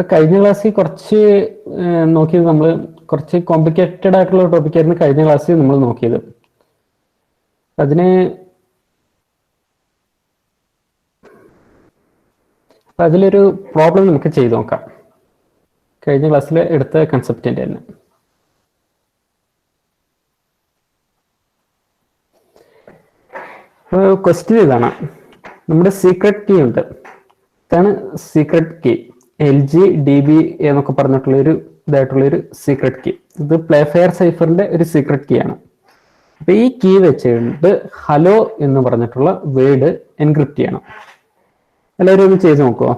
ഇപ്പൊ കഴിഞ്ഞ ക്ലാസ്സിൽ കുറച്ച് നോക്കിയത് നമ്മൾ കുറച്ച് കോംപ്ലിക്കേറ്റഡ് ആയിട്ടുള്ള ടോപ്പിക്കായിരുന്നു കഴിഞ്ഞ ക്ലാസ്സിൽ നമ്മൾ നോക്കിയത്. അതിന് അതിലൊരു പ്രോബ്ലം നമുക്ക് ചെയ്തു നോക്കാം. കഴിഞ്ഞ ക്ലാസ്സിൽ എടുത്ത കൺസെപ്റ്റിന്റെ തന്നെ. ക്വസ്റ്റ്യൻ ഇതാണ്. നമ്മുടെ സീക്രട്ട് കീ ഉണ്ട്. ഇതാണ് സീക്രട്ട് കീ. LGDB എന്നൊക്കെ പറഞ്ഞിട്ടുള്ളൊരു ഇതായിട്ടുള്ളൊരു സീക്രട്ട് കീ. ഇത് പ്ലേഫെയർ സൈഫറിന്റെ ഒരു സീക്രട്ട് കീ ആണ്. അപ്പൊ ഈ കീ വെച്ചുകൊണ്ട് ഹലോ എന്ന് പറഞ്ഞിട്ടുള്ള വേർഡ് എൻക്രിപ്റ്റ് ചെയ്യണം. എല്ലാവരും ഒന്ന് ചെയ്ത് നോക്കുമോ?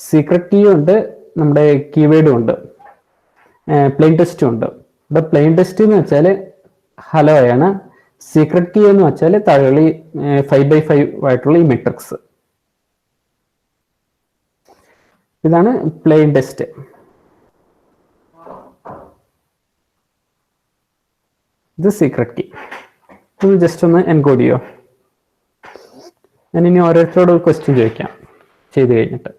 സീക്രട്ട് കീ ഉണ്ട്, നമ്മുടെ കീവേഡും ഉണ്ട്, പ്ലെയിൻ ടെസ്റ്റും ഉണ്ട്. ഇവിടെ പ്ലെയിൻ ടെസ്റ്റ് എന്ന് വെച്ചാൽ ഹലോ ആണ്. സീക്രട്ട് കീ എന്ന് വെച്ചാൽ താഴെയുള്ള 5x5 ആയിട്ടുള്ള ഈ മെട്രിക്സ്. ഇതാണ് പ്ലെയിൻ ടെസ്റ്റ്. ഇത് സീക്രട്ട് കീ. ഇത് ജസ്റ്റ് ഒന്ന് എൻകോഡ് ചെയ്യോ. ഞാൻ ഇനി ഓരോരുത്തരോട് ക്വസ്റ്റ്യൻ ചോദിക്കാം ചെയ്ത് കഴിഞ്ഞിട്ട്.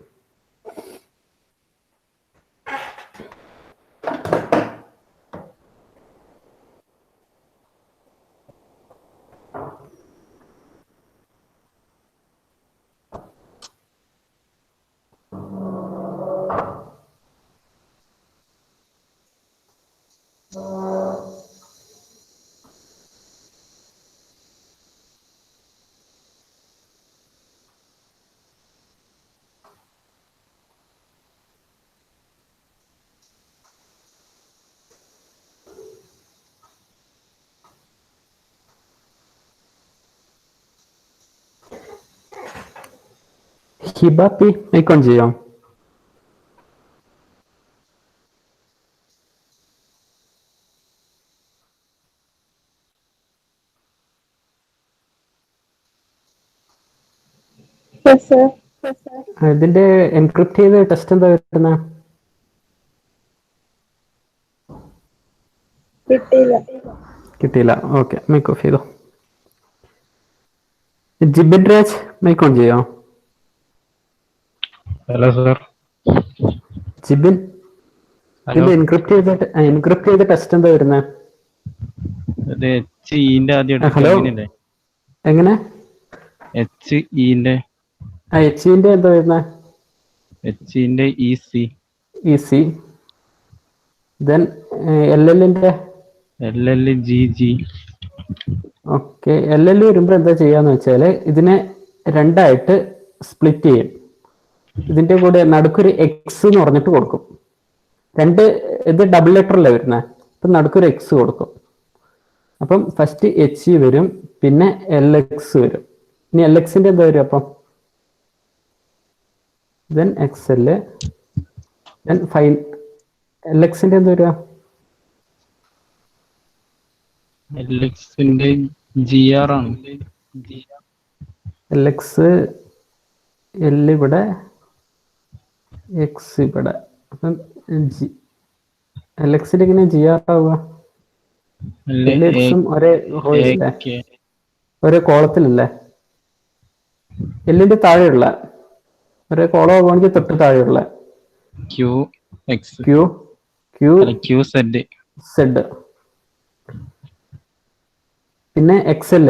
ഹിബാപ്പി മൈക്ക് ഓൺ ചെയ്യാം. ഇതിന്റെ എൻക്രിപ്റ്റ് ചെയ്ത ടെസ്റ്റ് എന്താ വരുന്നത്? കിട്ടിയില്ല. ഓക്കെ, മൈക്ക് ഓഫ് ചെയ്തോ. ജിബിൻ രാജ് മൈക്ക് ഓൺ ചെയ്യാം. Hello sir. ജിബിൻ, ഇതിന്റെ എൻക്രിപ്റ്റ് ചെയ്ത ടെസ്റ്റ് എന്താ വരുന്നത്? ഹലോ, എങ്ങനെ? HEന്റെ എന്താ വരുന്നത്? HEന്റെ EC. then LLന്റെ LLGG. Okay, LL വരുമ്പോൾ എന്താ ചെയ്യാന്ന് വെച്ചാല് ഇതിനെ രണ്ടായിട്ട് സ്പ്ലിറ്റ് ചെയ്യും. ഇതിന്റെ കൂടെ നടുക്കൊരു X എന്ന് പറഞ്ഞിട്ട് കൊടുക്കും. ഇത് ഡബിൾ ലെറ്ററല്ലേ വരുന്നത്, അപ്പൊ നടുക്കൊരു X കൊടുക്കും. അപ്പം ഫസ്റ്റ് HE വരും, പിന്നെ LX വരും. ഇനി LXന്റെ എന്താ വരും? അപ്പം then XL, then LXന്റെ എന്താ വരിക? LXന്റെ GR ആണ്. LX, L ഇവിടെ, X ഇവിടെ. അപ്പം LXന്റെ എങ്ങനെ GR ആവുക? LXും ഒരേ റോയിലല്ലേ, ഒരേ കോളത്തിലല്ലേ? എല്ലിന്റെ താഴെയുള്ള ഒരേ കോളം ആവുകയാണെങ്കിൽ തൊട്ട് താഴെയുള്ള QZ, പിന്നെ XL.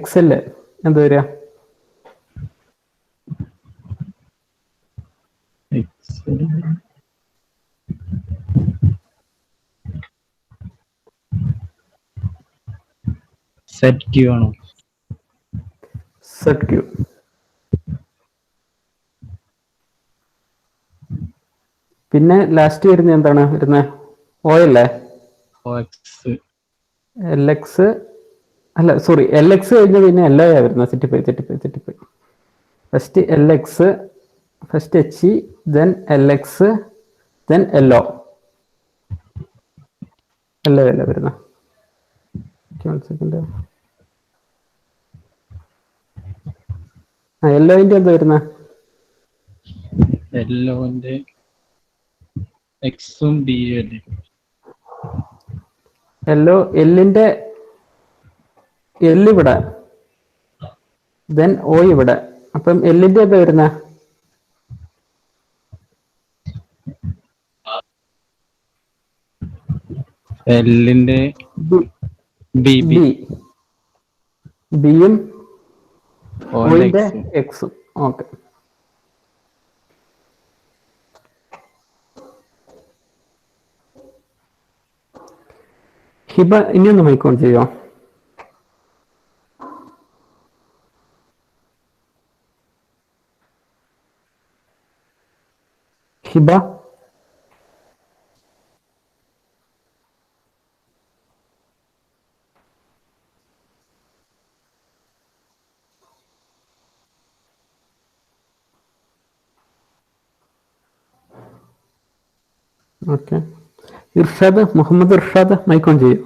XL എന്താ വരിക? ZQ ആണോ? ZQ. പിന്നെ ലാസ്റ്റ് വരുന്നത് എന്താണ് വരുന്നത്? O അല്ലേ? OX. LX അല്ല, സോറി, LX കഴിഞ്ഞ പിന്നെ LO വരുന്നത്. തെറ്റിപ്പോയി. First LX, first HE, then LX, then LO. LO അല്ല വരുന്നത്. LOന്റെ എന്താ വരുന്നത്? എല്ലോന്റെ എക്സും ഡിയും അല്ലേ? എല്ലിന്റെ എല്ല് ഇവിടെ, ദെൻ ഓ ഇവിടെ. അപ്പം എല്ലിന്റെ എന്താ വരുന്ന? എല്ലിന്റെ ബി ബി ബി, ബിയും ഓന്റെ ഓയിന്റെ എക്സും. എക്സും. ഓക്കെ. ഹിബ ഇനിയൊന്ന് മൈക്ക് ഓൺ ചെയ്യോ? Hiba, okay. Irshad, Muhammad Irshad mic on ചെയ്യും.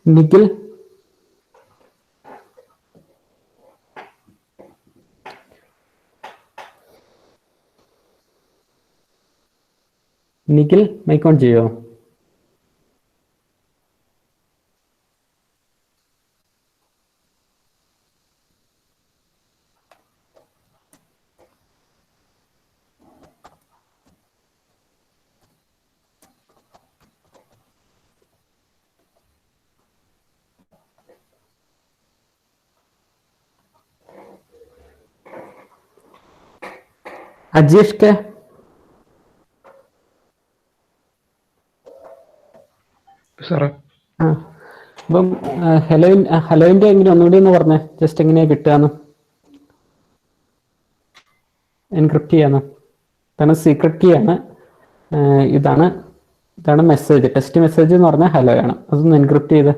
നിഖിൽ, നിഖിൽ മൈക്ക് ഓൺ ചെയ്യോ? അജീഷ് കെ, സാറേ അപ്പം ഹലോയിന്റെ എങ്ങനെ ഒന്നുകൂടി ഒന്ന് പറഞ്ഞേ, ജസ്റ്റ് എങ്ങനെയാ കിട്ടുകയെന്ന്, എൻക്രിപ്റ്റ് ചെയ്യാന്ന്. ഇതാണ് സീക്രട്ട് കീ ആണ്. ഇതാണ് മെസ്സേജ്, ടെസ്റ്റ് മെസ്സേജ് എന്ന് പറഞ്ഞാൽ ഹലോ ആണ്. അതൊന്ന് എൻക്രിപ്റ്റ് ചെയ്ത്.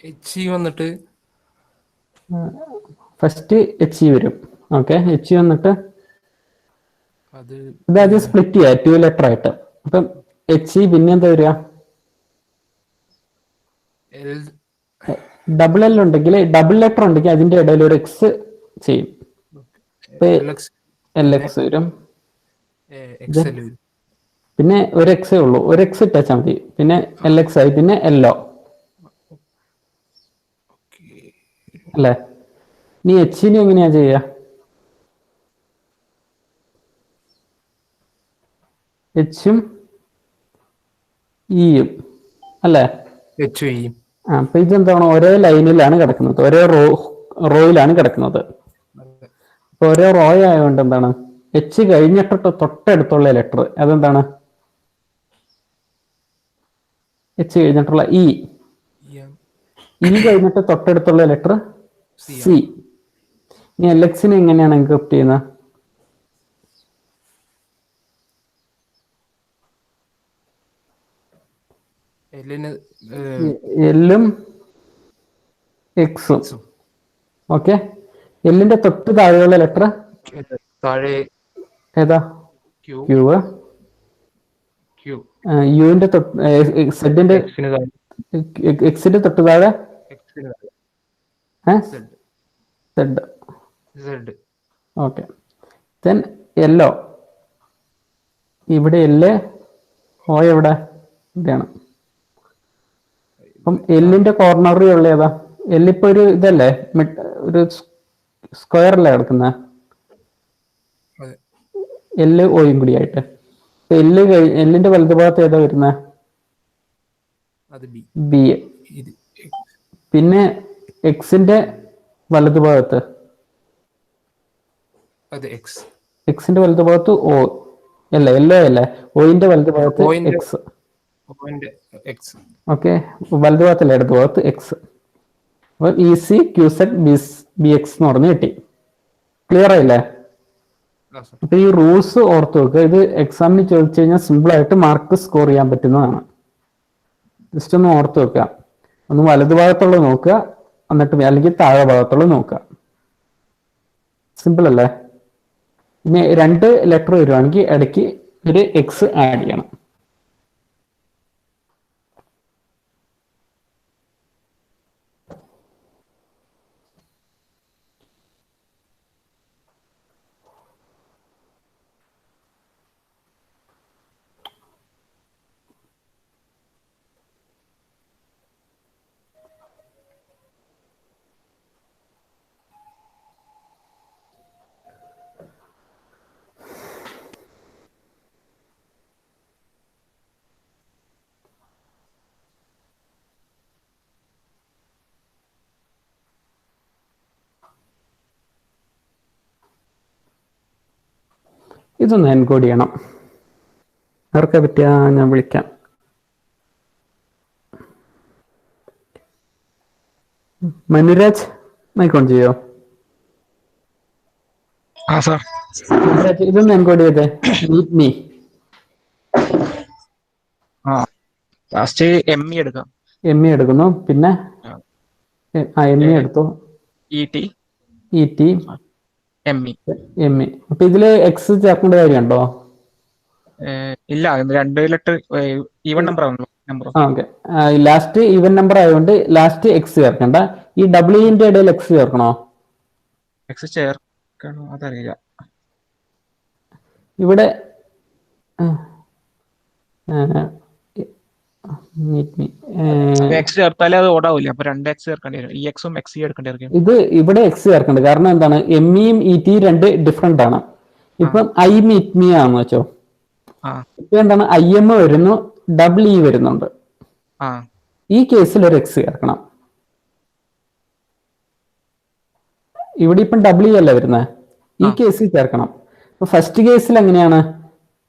എച്ച് വന്നിട്ട് ഫസ്റ്റ് എച്ച് വരും. ഓക്കെ, എച്ച് വന്നിട്ട് അത് ഇതാദ്യം സ്പ്ലിറ്റ് ചെയ്യാം 2 ലെറ്റർ ആയിട്ട്. അപ്പം എച്ച് പിന്നെ എന്താ വരിക? ഡബിൾ എൽ ഉണ്ടെങ്കിൽ, ഡബിൾ ലെറ്റർ ഉണ്ടെങ്കിൽ അതിന്റെ ഇടയിൽ ഒരു എക്സ് ചെയ്യും. എൽ എക്സ് വരും. പിന്നെ ഒരു എക്സേ ഉള്ളൂ, ഒരു എക്സ് ഇട്ടാച്ചാൽ മതി. പിന്നെ എൽ എക്സ് ആയി, പിന്നെ എല്ലോ അല്ലേ? നീ എച്ചിന് എങ്ങനെയാ ചെയ്യുക? എച്ചും ഇയും അല്ലേ? അപ്പൊ ഇതെന്താണ്? ഒരേ ലൈനിലാണ് കിടക്കുന്നത്, ഒരേ റോയിലാണ് കിടക്കുന്നത്. അപ്പൊ ഒരേ റോ ആയതുകൊണ്ട് എന്താണ്, എച്ച് കഴിഞ്ഞിട്ട് തൊട്ടടുത്തുള്ള ലെറ്റർ അതെന്താണ്? എച്ച് കഴിഞ്ഞിട്ടുള്ള ഇ കഴിഞ്ഞിട്ട് തൊട്ടടുത്തുള്ള ലെറ്റർ സി. ഇനി എൽ എക്സിനെ എങ്ങനെയാണ് എൻക്രിപ്റ്റ് ചെയ്യുന്നത്? എല്ലും എക്സും. ഓക്കെ, എല്ലിന്റെ തൊട്ട് താഴെയുള്ള ലെറ്റർ ഏതാ? ക്യൂ. യുവിന്റെ സെഡിന്റെ എക്സിന്റെ തൊട്ട് താഴെ സെഡ്. Okay, then yellow. ഇവിടെ എല്ല്, ഓ എവിടെ? ഇതാണ്. അപ്പം എല്ലിന്റെ കോർണറിൽ ഉള്ള ഏതാ? എല്ലിപ്പോ ഒരു ഇതല്ലേ, ഒരു സ്ക്വയറല്ലേ കിടക്കുന്ന? എല്ല് ഓയും കൂടി ആയിട്ട്. എല്ലിന്റെ വലതുഭാഗത്ത് ഏതാ വരുന്നത്? ബി. പിന്നെ എക്സിന്റെ വലതുഭാഗത്ത്, എക്സിന്റെ വലതുഭാഗത്ത് ഒ അല്ലേ? എല്ലോ അല്ലേ? ഓയിന്റെ വലതുഭാഗത്ത് എക്സ്. ഓക്കെ, വലതുഭാഗത്തല്ലേ? ഇടതുഭാഗത്ത് എക്സ്. അപ്പൊ E C Q set B X എന്ന് പറഞ്ഞ് കിട്ടി. ക്ലിയർ ആയില്ലേ? അപ്പൊ ഈ റൂൾസ് ഓർത്ത് വെക്കുക. ഇത് എക്സാമിന് ചോദിച്ചു കഴിഞ്ഞാൽ സിമ്പിൾ ആയിട്ട് മാർക്ക് സ്കോർ ചെയ്യാൻ പറ്റുന്നതാണ്. ജസ്റ്റ് ഒന്ന് ഓർത്ത് വെക്കുക. ഒന്ന് വലതുഭാഗത്തുള്ളത് നോക്കുക, എന്നിട്ട് അല്ലെങ്കിൽ താഴെ ഭാഗത്തുള്ളത് നോക്കുക. സിമ്പിൾ അല്ലേ? ഇനി 2 ലെറ്റർ വരുവാണെങ്കിൽ ഇടയ്ക്ക് ഒരു എക്സ് ആഡ് ചെയ്യണം. ഇതൊന്ന് എൻകോഡ് ചെയ്യണം. ആർക്കാ പറ്റിയ ഞാൻ വിളിക്കാം. മനുരാജ് മൈക്ക് ഓൺ ചെയ്യോ? സാർ മനുരാജ് ഇതൊന്ന് എൻകോഡ് ചെയ്തേ. മീ ലാസ്റ്റ് ME എടുക്കാം. ME എടുക്കുന്നു. പിന്നെ ME എടുത്തു. ET ME. അപ്പൊ ഇതില് എക്സ് ചേർക്കേണ്ട കാര്യമുണ്ടോ? ഇല്ല, 2 ലെറ്റർ ഈവൻ നമ്പർ ആണല്ലോ. ഓക്കെ, ലാസ്റ്റ് ഈവൻ നമ്പർ ആയതുകൊണ്ട് ലാസ്റ്റ് എക്സ് ചേർക്കണ്ട. ഈ ഡബ്ല്യൂന്റെ ഇടയിൽ എക്സ് ചേർക്കണോ? എക്സ് ചേർക്കണോ അതറിയില്ല. ഇവിടെ എക്സ് ചേർത്താലേ അത് ഓടാവില്ല. അപ്പൊ 2 എക്സ് ചേർക്കേണ്ടി വരും. ഈ എക്സും എക്സ് ചേർക്കേണ്ടി വരും. ഇത് ഇവിടെ എക്സ് ചേർക്കണ്ട. കാരണം എന്താണ്, എമ്മിയും ഇടിയും 2 ഡിഫറെന്റ് ആണ്. ഇപ്പം ഐ മീറ്റ് മീ ആണെന്ന് വെച്ചോ. ഇപ്പൊ എന്താണ്, IM വരുന്നു, WE വരുന്നുണ്ട്. ഈ കേസിൽ ഒരു എക്സ് ചേർക്കണം. ഇവിടെ ഇപ്പം WE അല്ല വരുന്നത്, ഈ കേസിൽ ചേർക്കണം. അപ്പൊ ഫസ്റ്റ് കേസിൽ എങ്ങനെയാണ്,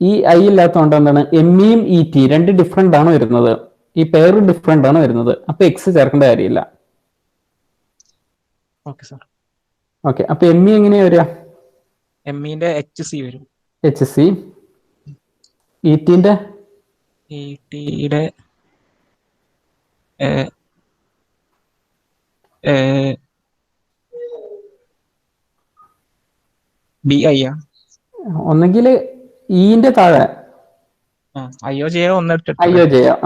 ഈ ഐ ഇല്ലാത്തതുകൊണ്ട് എന്താണ്, എമ്മിയും ET 2 ഡിഫറെന്റ് ആണ് വരുന്നത്. ഈ പെയർ ഡിഫറെന്റ് ആണ് വരുന്നത്. അപ്പൊ എക്സ് ചേർക്കേണ്ട കാര്യമില്ല. ഓക്കെ, അപ്പൊ ME എങ്ങനെയാ വരിക? എമ്മിന്റെ HC വരും. HC. ETന്റെ BI ഒന്നെങ്കിൽ ഇന്റെ താഴെ IOJ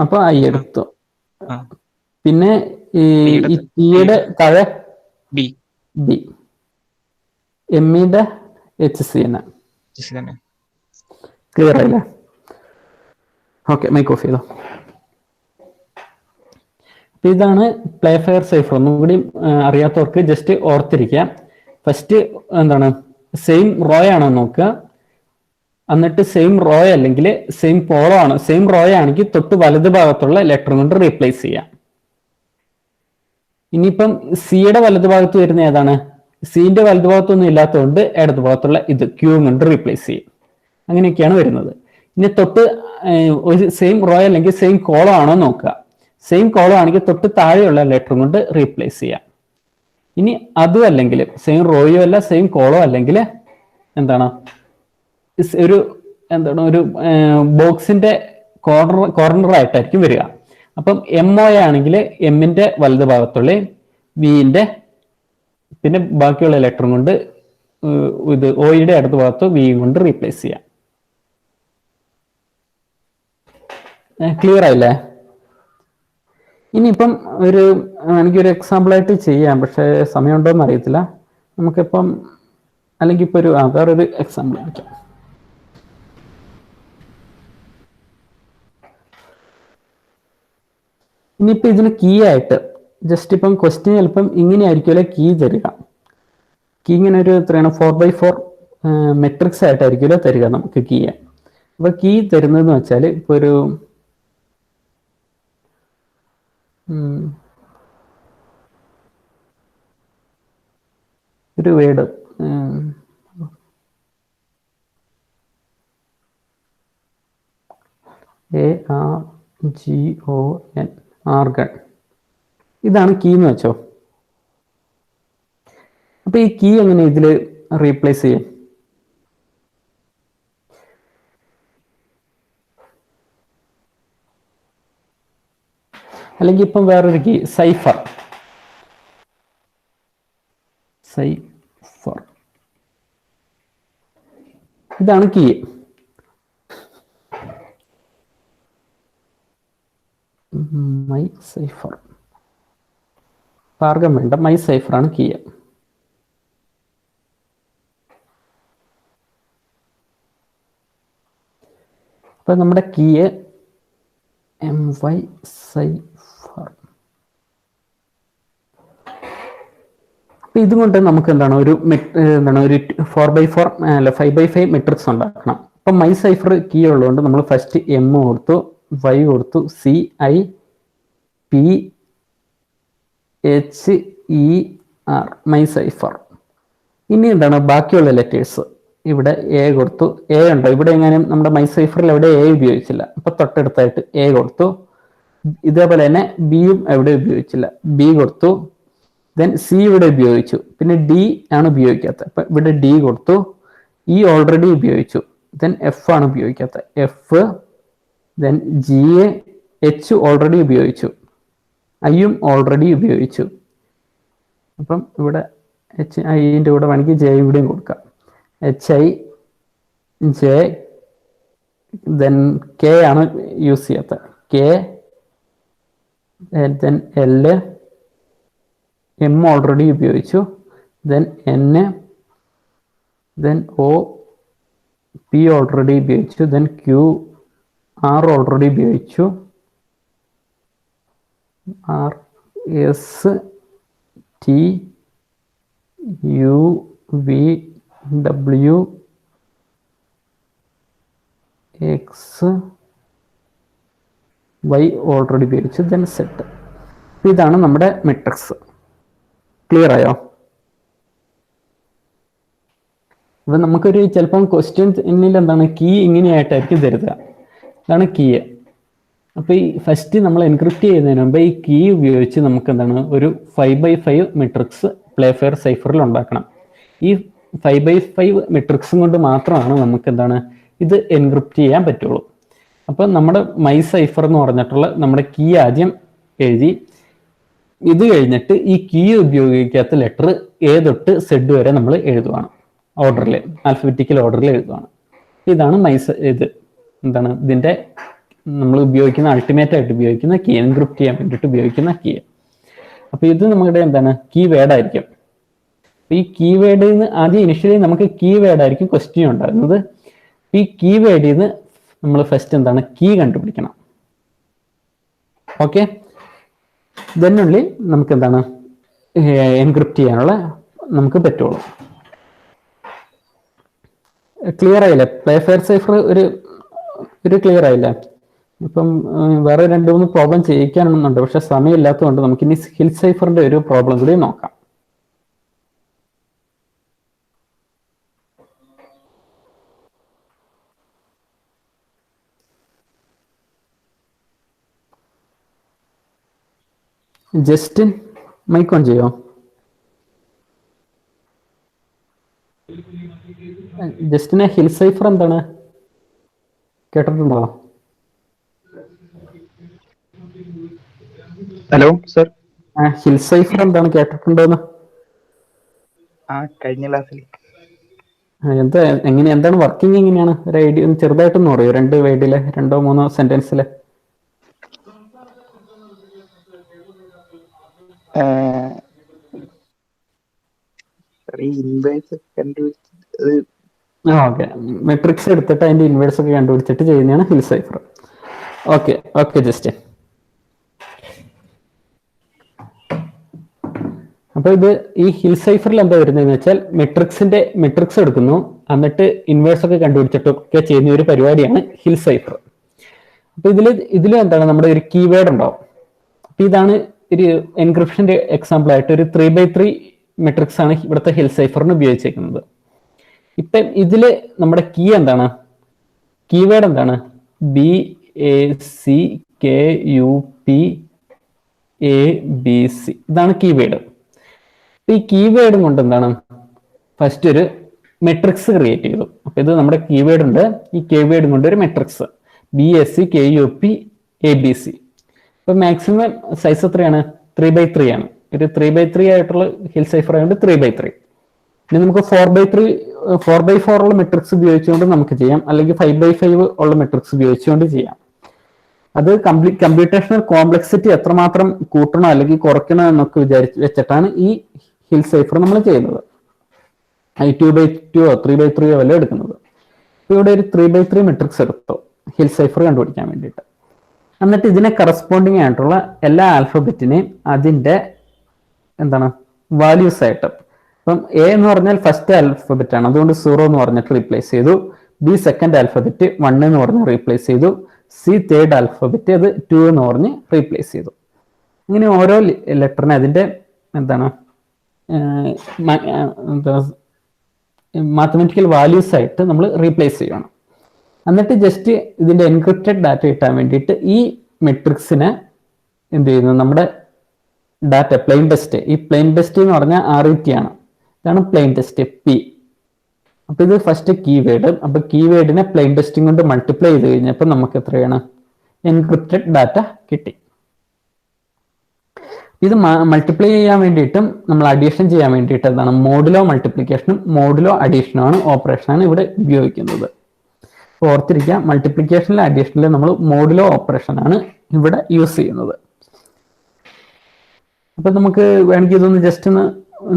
അപ്പൊ ഐ എടുത്തു. പിന്നെ ഈ ടിയുടെ താഴെ ബി. എമ്മിന്റെ HC തന്നെ. ക്ലിയർ ആയില്ലേ? ഓക്കെ, മൈക്ക് ഓഫ് ചെയ്തോ. ഇതാണ് പ്ലേ ഫെയർ സൈഫർ. ഒന്നും കൂടി അറിയാത്തവർക്ക് ജസ്റ്റ് ഓർത്തിരിക്കാം. ഫസ്റ്റ് എന്താണ്, സെയിം റോ ആണോ നോക്കുക. എന്നിട്ട് സെയിം റോ അല്ലെങ്കിൽ സെയിം കോളം ആണ്. സെയിം റോ ആണെങ്കിൽ തൊട്ട് വലത് ഭാഗത്തുള്ള ലെറ്റർ കൊണ്ട് റീപ്ലേസ് ചെയ്യാം. ഇനിയിപ്പം സിയുടെ വലത് ഭാഗത്ത് വരുന്ന ഏതാണ്? സിന്റെ വലത് ഭാഗത്തൊന്നും ഇല്ലാത്തതുകൊണ്ട് ഇടത് ഭാഗത്തുള്ള ഇത് ക്യൂ കൊണ്ട് റീപ്ലേസ് ചെയ്യും. അങ്ങനെയൊക്കെയാണ് വരുന്നത്. ഇനി തൊട്ട് ഒരു സെയിം റോ അല്ലെങ്കിൽ സെയിം കോളം ആണോ നോക്കുക. സെയിം കോളം ആണെങ്കിൽ തൊട്ട് താഴെയുള്ള ലെറ്റർ കൊണ്ട് റീപ്ലേസ് ചെയ്യാം. ഇനി അതും അല്ലെങ്കിൽ സെയിം റോയോ അല്ല സെയിം കോളോ അല്ലെങ്കിൽ എന്താണ്, ഒരു ബോക്സിന്റെ കോർണർ ആയിട്ടായിരിക്കും വരിക. അപ്പം MO ആണെങ്കിൽ എമ്മിന്റെ വലത് ഭാഗത്തുള്ള വിന്റെ പിന്നെ ബാക്കിയുള്ള ലെറ്ററും കൊണ്ട് ഇത് ഓയുടെ അടുത്ത ഭാഗത്ത് വി കൊണ്ട് റീപ്ലേസ് ചെയ്യാം. ക്ലിയർ ആയില്ലേ? ഇനിയിപ്പം എനിക്കൊരു എക്സാമ്പിൾ ആയിട്ട് ചെയ്യാം, പക്ഷെ സമയമുണ്ടോന്ന് അറിയത്തില്ല. നമുക്കിപ്പം അല്ലെങ്കിൽ ഇപ്പൊ വേറൊരു എക്സാമ്പിൾ ആയിരിക്കാം. ഇനിയിപ്പോ ഇതിന് കീ ആയിട്ട് ജസ്റ്റ് ഇപ്പം ക്വസ്റ്റ്യൻ ചിലപ്പം ഇങ്ങനെ ആയിരിക്കുമല്ലോ കീ തരിക. കീ ഇങ്ങനെ ഒരു 4x4 മെട്രിക്സ് ആയിട്ടായിരിക്കുമല്ലോ തരിക നമുക്ക് കീ. അപ്പൊ കീ തരുന്നതെന്ന് വെച്ചാൽ ഇപ്പൊ ഒരു വേർഡ് ARGON ആർഗൺ, ഇതാണ് കീ എന്ന് വെച്ചോ. അപ്പൊ ഈ കീ എങ്ങനെ ഇതില് റീപ്ലേസ് ചെയ്യും? അല്ലെങ്കിൽ ഇപ്പം വേറൊരു കീ സൈഫർ. സൈഫർ ഇതാണ് കീ. മൈ സൈഫർ മാർഗം വേണ്ട, മൈ സൈഫർ ആണ് കീ. അപ്പൊ നമ്മുടെ കീ my സൈഫർ. അപ്പൊ ഇതുകൊണ്ട് നമുക്ക് എന്താണ് ഒരു 4x4 അല്ല 5x5 മെട്രിക്സ് ഉണ്ടാക്കണം. അപ്പൊ മൈ സൈഫർ കീ ഉള്ളതുകൊണ്ട് നമ്മൾ ഫസ്റ്റ് എം കൊടുത്തു, വൈ കൊടുത്തു, C I P H E R, my cipher. ഇനി എന്താണ് ബാക്കിയുള്ള ലെറ്റേഴ്സ്. ഇവിടെ എ കൊടുത്തു, എ ഉണ്ടോ ഇവിടെ? എങ്ങനെയും നമ്മുടെ മൈ സൈഫറിൽ എവിടെ എ ഉപയോഗിച്ചില്ല, അപ്പൊ തൊട്ടടുത്തായിട്ട് എ കൊടുത്തു. ഇതേപോലെ തന്നെ ബിയും എവിടെ ഉപയോഗിച്ചില്ല, ബി കൊടുത്തു. ദെൻ സി ഇവിടെ ഉപയോഗിച്ചു, പിന്നെ ഡി ആണ് ഉപയോഗിക്കാത്തത്, അപ്പൊ ഇവിടെ ഡി കൊടുത്തു. ഇ ഓൾറെഡി ഉപയോഗിച്ചു, ദെൻ എഫ് ആണ് ഉപയോഗിക്കാത്തത്, F. Then G H already ഉപയോഗിച്ചു, ഐയും ഓൾറെഡി ഉപയോഗിച്ചു. അപ്പം ഇവിടെ എച്ച് ഐൻ്റെ കൂടെ വേണമെങ്കിൽ ജെ ഇവിടെയും കൊടുക്കാം. H I J. Then K ആണ് യൂസ് ചെയ്യാത്തത്, K. Then L, M already ഉപയോഗിച്ചു. Then N. Then O, P already ഉപയോഗിച്ചു. ദെൻ ക്യു, ആർ ഓൾറെഡി ഉപയോഗിച്ചു. R, S, T, U, V, W, X, Y already ഉപയോഗിച്ചു. Then Z. ഇതാണ് നമ്മുടെ matrix. Clear ആയോ? അപ്പൊ നമുക്കൊരു ചിലപ്പം ക്വസ്റ്റ്യൻസിൽ എന്താണ് കീ ഇങ്ങനെയായിട്ടായിരിക്കും തരുക. ഇതാണ് കീ. അപ്പൊ ഈ ഫസ്റ്റ് നമ്മൾ എൻക്രിപ്റ്റ് ചെയ്യുന്നതിന് മുമ്പ് ഈ കീ ഉപയോഗിച്ച് നമുക്ക് എന്താണ് ഒരു 5x5 മെട്രിക്സ് പ്ലേഫെയർ സൈഫറിൽ ഉണ്ടാക്കണം. ഈ 5x5 മെട്രിക്സും കൊണ്ട് മാത്രമാണ് നമുക്ക് എന്താണ് ഇത് എൻക്രിപ്റ്റ് ചെയ്യാൻ പറ്റുള്ളൂ. അപ്പൊ നമ്മുടെ മൈ സൈഫർ എന്ന് പറഞ്ഞിട്ടുള്ള നമ്മുടെ കീ ആദ്യം എഴുതി. ഇത് കഴിഞ്ഞിട്ട് ഈ കീ ഉപയോഗിക്കാത്ത ലെറ്റർ എ തൊട്ട് സെഡ് വരെ നമ്മൾ എഴുതുവാണ്, ഓർഡറിൽ, ആൽഫബറ്റിക്കൽ ഓർഡറിൽ എഴുതുവാണ്. ഇതാണ് ഇത് എന്താണ് ഇതിന്റെ നമ്മൾ ഉപയോഗിക്കുന്ന അൾട്ടിമേറ്റ് ആയിട്ട് ഉപയോഗിക്കുന്ന കീ, എൻക്രിപ്റ്റ് ചെയ്യാൻ വേണ്ടിയിട്ട് ഉപയോഗിക്കുന്ന കീ. അപ്പൊ ഇത് നമ്മുടെ എന്താണ് കീ വേർഡ് ആയിരിക്കും. ഈ കീ വേർഡിൽ നിന്ന് ആദ്യം ഇനിഷ്യലി നമുക്ക് കീ വേർഡ് ആയിരിക്കും ക്വസ്റ്റ്യൻ ഉണ്ടാകുന്നത്. ഈ കീ വേർഡിൽ നിന്ന് നമ്മൾ ഫസ്റ്റ് എന്താണ് കീ കണ്ടുപിടിക്കണം. ഓക്കെ, ദെന്നുള്ളിൽ നമുക്ക് എന്താണ് എൻക്രിപ്റ്റ് ചെയ്യാനുള്ള നമുക്ക് പറ്റുള്ളൂ. ക്ലിയർ ആയില്ലേ? പ്ലേഫെയർ സൈഫർ ഒരു ക്ലിയർ ആയില്ലേ? ഇപ്പം വേറെ 2-3 പ്രോബ്ലം ചെയ്യിക്കാനുണ്ട്, പക്ഷെ സമയമില്ലാത്തതുകൊണ്ട് നമുക്ക് ഇനി ഹിൽ സൈഫറിന്റെ ഒരു പ്രോബ്ലം കൂടി നോക്കാം. ജസ്റ്റിൻ മൈക്ക് ഓൺ ചെയ്യോ? ജസ്റ്റിനെ ഹിൽ സൈഫർ എന്താണ് കേട്ടിട്ടുണ്ടോ? Hello sir. ഹിൽ സൈഫർ എന്താണ് കേട്ടിട്ടുണ്ടോന്ന്? കഴിഞ്ഞ ക്ലാസ്സിൽ. എന്താണ് വർക്കിംഗ് എങ്ങനെയാണ്? ഒരു ഐഡിയ ചെറുതായിട്ടൊന്നും പറയോ? 2 വേർഡിലെ 2-3 സെന്റൻസിലെ. ഓക്കെ, മെട്രിക്സ് എടുത്തിട്ട് അതിന്റെ ഇൻവേഴ്സ് ഒക്കെ കണ്ടുപിടിച്ചിട്ട് ചെയ്യുന്നതാണ് hill cipher. Okay okay just. അപ്പൊ ഇത് ഈ ഹിൽ സൈഫറിൽ എന്താ വരുന്നതെന്ന് വെച്ചാൽ മെട്രിക്സ് എടുക്കുന്നു, എന്നിട്ട് ഇൻവേഴ്സ് ഒക്കെ കണ്ടുപിടിച്ചിട്ടൊക്കെ ചെയ്യുന്ന ഒരു പരിപാടിയാണ് ഹിൽ സൈഫർ. അപ്പൊ ഇതിൽ എന്താണ് നമ്മുടെ ഒരു കീവേഡ് ഉണ്ടാവും. അപ്പൊ ഇതാണ് ഒരു എൻക്രിപ്ഷന്റെ എക്സാമ്പിൾ ആയിട്ട് ഒരു 3x3 മെട്രിക്സ് ആണ് ഇവിടുത്തെ ഹിൽ സൈഫറിന് ഉപയോഗിച്ചേക്കുന്നത്. ഇപ്പം ഇതില് നമ്മുടെ കീ എന്താണ്? കീവേഡ് എന്താണ്? BACKUPABC. ഇതാണ് കീവേഡ്. ഈ കീവേഡും കൊണ്ട് എന്താണ് ഫസ്റ്റ് ഒരു മെട്രിക്സ് ക്രിയേറ്റ് ചെയ്തു. അപ്പൊ ഇത് നമ്മുടെ കീവേഡ് ഉണ്ട്. ഈ കീവേഡും കൊണ്ട് ഒരു മെട്രിക്സ് BACKUPABC. ഇപ്പൊ മാക്സിമം സൈസ് എത്രയാണ്? 3/3 ആണ്. ഒരു 3/3 ആയിട്ടുള്ള ഹിൽ സൈഫർ ആയതുകൊണ്ട് 3/3. ഇനി നമുക്ക് 4/4 ഉള്ള മെട്രിക്സ് ഉപയോഗിച്ചുകൊണ്ട് നമുക്ക് ചെയ്യാം, അല്ലെങ്കിൽ 5/5 ഉള്ള മെട്രിക്സ് ഉപയോഗിച്ചുകൊണ്ട് ചെയ്യാം. അത് കമ്പ്യൂട്ടേഷണൽ കോംപ്ലക്സിറ്റി എത്രമാത്രം കൂട്ടണോ അല്ലെങ്കിൽ കുറയ്ക്കണോ എന്നൊക്കെ വെച്ചിട്ടാണ് ഈ ഹിൽ സൈഫർ നമ്മൾ ചെയ്യുന്നത്. 2/2 3/3 വല്ല എടുക്കുന്നത്. ഇപ്പൊ ഇവിടെ ഒരു 3/3 മെട്രിക്സ് എടുത്തു ഹിൽ സൈഫർ കണ്ടുപിടിക്കാൻ വേണ്ടിയിട്ട്. എന്നിട്ട് ഇതിനെ കറസ്പോണ്ടിങ് ആയിട്ടുള്ള എല്ലാ ആൽഫബറ്റിനെയും അതിന്റെ എന്താണ് വാല്യൂസ് ആയിട്ട്, ഇപ്പം എ എന്ന് പറഞ്ഞാൽ ഫസ്റ്റ് ആൽഫബറ്റ് ആണ്, അതുകൊണ്ട് 0 എന്ന് പറഞ്ഞിട്ട് റീപ്ലേസ് ചെയ്തു. ബി സെക്കൻഡ് ആൽഫബറ്റ് 1 എന്ന് പറഞ്ഞ് റീപ്ലേസ് ചെയ്തു. സി തേർഡ് ആൽഫബറ്റ് അത് 2 എന്ന് പറഞ്ഞ് റീപ്ലേസ് ചെയ്തു. ഇങ്ങനെ ഓരോ ലെറ്ററിനെ അതിന്റെ എന്താണ് മാത്തമാറ്റിക്കൽ വാല്യൂസ് ആയിട്ട് നമ്മൾ റീപ്ലേസ് ചെയ്യണം. എന്നിട്ട് ജസ്റ്റ് ഇതിന്റെ എൻക്രിപ്റ്റഡ് ഡാറ്റ കിട്ടാൻ വേണ്ടിയിട്ട് ഈ മെട്രിക്സിനെ എന്ത് ചെയ്യുന്നു, നമ്മുടെ ഡാറ്റ പ്ലെയിൻ ടെസ്റ്റ്, ഈ പ്ലെയിൻ ടെസ്റ്റ് എന്ന് പറഞ്ഞാൽ RET ആണ്, ഇതാണ് പ്ലെയിൻ ടെസ്റ്റ് P. അപ്പൊ ഇത് ഫസ്റ്റ് കീവേഡ്. അപ്പൊ കീവേഡിനെ പ്ലെയിൻ ടെസ്റ്റിംഗ് കൊണ്ട് മൾട്ടിപ്ലൈ ചെയ്ത് കഴിഞ്ഞപ്പോൾ നമുക്ക് എത്രയാണ്? എൻക്രിപ്റ്റഡ് ഡാറ്റ കിട്ടി. ഇത് മൾട്ടിപ്ലൈ ചെയ്യാൻ വേണ്ടിയിട്ടും നമ്മൾ അഡീഷൻ ചെയ്യാൻ വേണ്ടിയിട്ട് എന്താണ് മോഡുലോ മൾട്ടിപ്ലിക്കേഷനും മോഡുലോ അഡീഷനും ആണ് ഓപ്പറേഷനാണ് ഇവിടെ ഉപയോഗിക്കുന്നത്. ഓർത്തിരിക്കുക, മൾട്ടിപ്ലിക്കേഷനിലെ അഡീഷനിലെ നമ്മൾ മോഡുലോ ഓപ്പറേഷൻ ആണ് ഇവിടെ യൂസ് ചെയ്യുന്നത്. അപ്പൊ നമുക്ക് വേണമെങ്കിൽ ഇതൊന്ന് ജസ്റ്റ് ഒന്ന്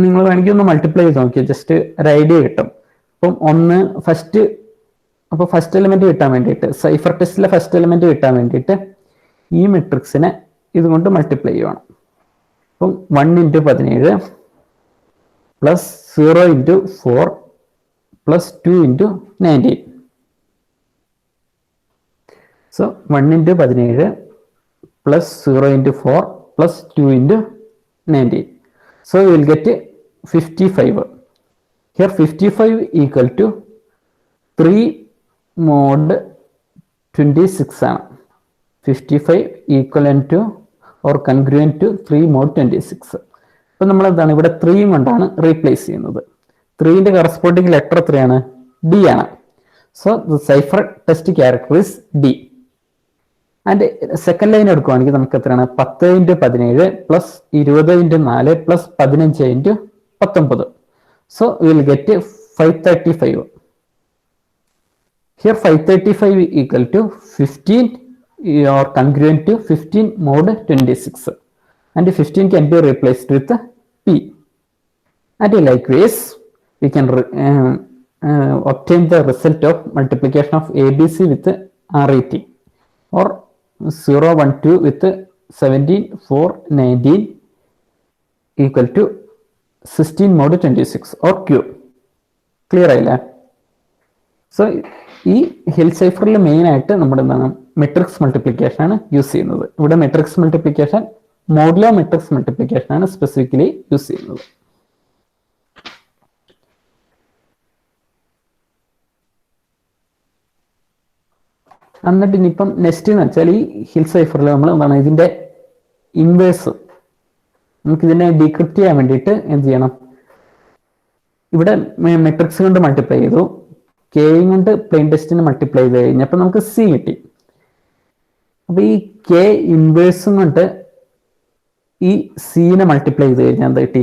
നിങ്ങൾ വേണമെങ്കിൽ ഒന്ന് മൾട്ടിപ്ലൈ ചെയ്ത് നോക്കിയാൽ ജസ്റ്റ് ഒരു ഐഡിയ കിട്ടും. അപ്പം ഫസ്റ്റ് എലിമെന്റ് കിട്ടാൻ വേണ്ടിയിട്ട്, സൈഫർ ടെസ്റ്റിലെ ഫസ്റ്റ് എലിമെന്റ് കിട്ടാൻ വേണ്ടിയിട്ട് ഈ മെട്രിക്സിനെ ഇതുകൊണ്ട് മൾട്ടിപ്ലൈ ചെയ്യണം. അപ്പം 1 × 17 plus 0 × 4 plus 2 × 19. So 1 × 17 plus 0 × 4 plus 2 × 19. So we will get 55. Here 55 equal to 3 mod 26 ആണ്. 55 equivalent to or congruent to 3 mod 26. അപ്പൊ നമ്മൾ എന്താണ് ഇവിടെ 3 കൊണ്ടാണ് റീപ്ലേസ് ചെയ്യുന്നത്. 3ന്റെ കറസ്പോണ്ടിങ് ലെറ്റർ എത്രയാണ്? D ആണ്. So the cipher test character is D. And second line എടുക്കുകയാണെങ്കിൽ നമുക്ക് എത്രയാണ്? 10 × 17 plus 20 × 4 plus 15 × 19. So will get 535. Here 535 equal to 15 or congruent to 15 mod 26, and 15 can be replaced with P. And likewise we can obtain the result of multiplication of ABC with RET, or 0 1 2 with 17 4 19 equal to 16 mod 26 or Q. Clear ആയില്ലേ? So ഈ hill സൈഫറിൽ main ആയിട്ട് നമ്മുടെ എന്താണ് matrix multiplication ആണ് use ചെയ്യുന്നത്. ഇവിടെ matrix multiplication modulo matrix multiplication ആണ് specifically use ചെയ്യുന്നത്. എന്നിട്ട് ഇനിയിപ്പം നെക്സ്റ്റ് എന്ന് വെച്ചാൽ ഈ ഹിൽ സൈഫറിൽ നമ്മൾ എന്താണ് ഇതിന്റെ ഇൻവേഴ്സ്, നമുക്ക് ഇതിനെ ഡീക്രിപ്റ്റ് ചെയ്യാൻ വേണ്ടിയിട്ട് എന്ത് ചെയ്യണം? ഇവിടെ മെട്രിക്സ് കൊണ്ട് മൾട്ടിപ്ലൈ ചെയ്തു, കെയും കൊണ്ട് പ്ലെയിൻ ടെസ്റ്റിന് മൾട്ടിപ്ലൈ ചെയ്ത് കഴിഞ്ഞപ്പോൾ നമുക്ക് സി കിട്ടി. അപ്പൊ ഈ കെ ഇൻവേഴ്സും കൊണ്ട് ഈ സീനെ മൾട്ടിപ്ലൈ ചെയ്ത് കഴിഞ്ഞാൽ എന്താ കിട്ടി?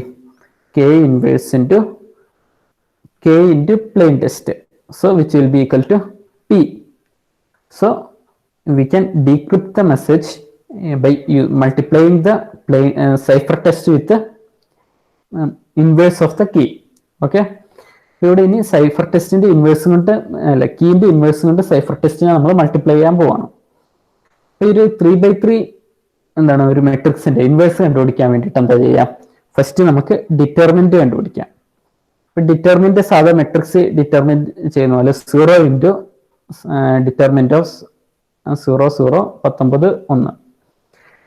K inverse into K into plain text. So which will be equal to P. So we can decrypt the message by multiplying the cipher text with the inverse of the key. Okay. ഇവിടെ ഇനി cipher ടെസ്റ്റിന്റെ inverse കൊണ്ട് അല്ല കീന്റെ inverse കൊണ്ട് cipher ടെസ്റ്റിനെ നമ്മൾ multiply ചെയ്യാൻ പോവാണ്. ഒരു 3/3 എന്താണ് ഒരു മെട്രിക്സിന്റെ ഇൻവേഴ്സ് കണ്ടുപിടിക്കാൻ വേണ്ടിയിട്ട് എന്താ ചെയ്യാം? ഫസ്റ്റ് നമുക്ക് ഡിറ്റർമിനന്റ് കണ്ടുപിടിക്കാം. ഇപ്പൊ ഡിറ്റർമിനന്റ് സാധാ മെട്രിക്സ് ഡിറ്റർമിനന്റ് ചെയ്യുന്ന പോലെ 0 × determinant of 0 0 19 1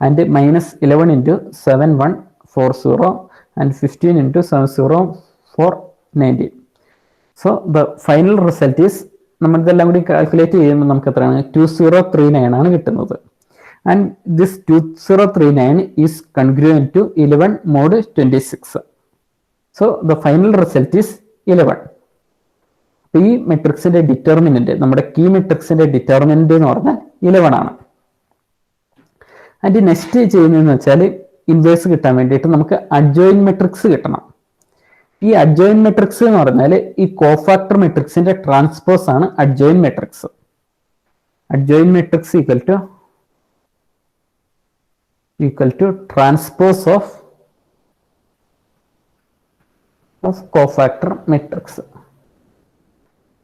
and minus 11 × 7 1 4 0 and 15 × 7 0 4 19. So the final result is നമ്മൾ ഇതെല്ലാം കൂടി കാൽക്കുലേറ്റ് ചെയ്യുമ്പോൾ നമുക്ക് എത്രയാണ്? 2039 ആണ് കിട്ടുന്നത്. And this 2039 is congruent to 11 mod 26. So the final result is 11. ഈ മെട്രിക്സിന്റെ ഡിറ്റർമിനന്റ്, നമ്മുടെ കീ മെട്രിക്സിന്റെ ഡിറ്റർമിനന്റ് എന്ന് പറഞ്ഞാൽ 11 ആണ്. അതിന്റെ നെക്സ്റ്റ് ചെയ്യുന്നതെന്ന് വെച്ചാൽ ഇൻവേഴ്സ് കിട്ടാൻ വേണ്ടിയിട്ട് നമുക്ക് അഡ്ജോയിൻ മെട്രിക്സ് കിട്ടണം. ഈ അഡ്ജോയിൻ മെട്രിക്സ് എന്ന് പറഞ്ഞാൽ ഈ കോഫാക്ടർ മെട്രിക്സിന്റെ ട്രാൻസ്പോസ് ആണ് adjoint matrix. Adjoint matrix equal to transpose of cofactor matrix.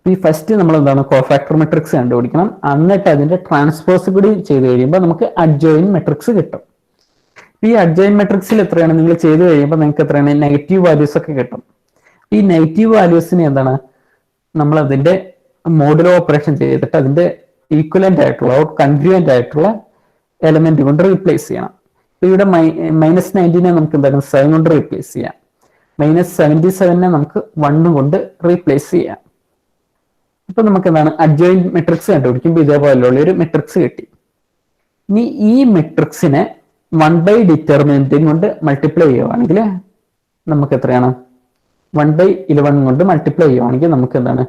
ഈ ഫസ്റ്റ് നമ്മൾ എന്താണ് കോഫാക്ടർ മെട്രിക്സ് കണ്ടുപിടിക്കണം. എന്നിട്ട് അതിന്റെ ട്രാൻസ്പോസ് കൂടി ചെയ്ത് കഴിയുമ്പോൾ നമുക്ക് അഡ്ജോയിൻ മെട്രിക്സ് കിട്ടും. ഈ അഡ്ജോയിൻ മെട്രിക്സിൽ എത്രയാണ് നിങ്ങൾ ചെയ്ത് കഴിയുമ്പോൾ നിങ്ങൾക്ക് എത്രയാണ് നെഗറ്റീവ് വാല്യൂസ് ഒക്കെ കിട്ടും. ഈ നെഗറ്റീവ് വാല്യൂസിന് എന്താണ് നമ്മൾ അതിന്റെ മോഡുലോ ഓപ്പറേഷൻ ചെയ്തിട്ട് അതിന്റെ ഈക്വലന്റ് ആയിട്ടുള്ള കൺഗ്രുവന്റ് ആയിട്ടുള്ള എലമെന്റ് കൊണ്ട് റീപ്ലേസ് ചെയ്യണം. ഇവിടെ -19 നമുക്ക് എന്താണ് 7 കൊണ്ട് റീപ്ലേസ് ചെയ്യാം. -77 നമുക്ക് 1 കൊണ്ട് റീപ്ലേസ് ചെയ്യാം. ഇപ്പൊ നമുക്ക് എന്താണ് അഡ്ജോയിൻ മെട്രിക്സ് കണ്ടുപിടിക്കുമ്പോൾ ഇതേപോലെയുള്ള ഒരു മെട്രിക്സ് കിട്ടി. ഇനി ഈ മെട്രിക്സിനെ 1/ഡിറ്റർമിനന്റും കൊണ്ട് മൾട്ടിപ്ലൈ ചെയ്യുവാണെങ്കിൽ നമുക്ക് എത്രയാണ് 1/11 കൊണ്ട് മൾട്ടിപ്ലൈ ചെയ്യുവാണെങ്കിൽ നമുക്ക് എന്താണ്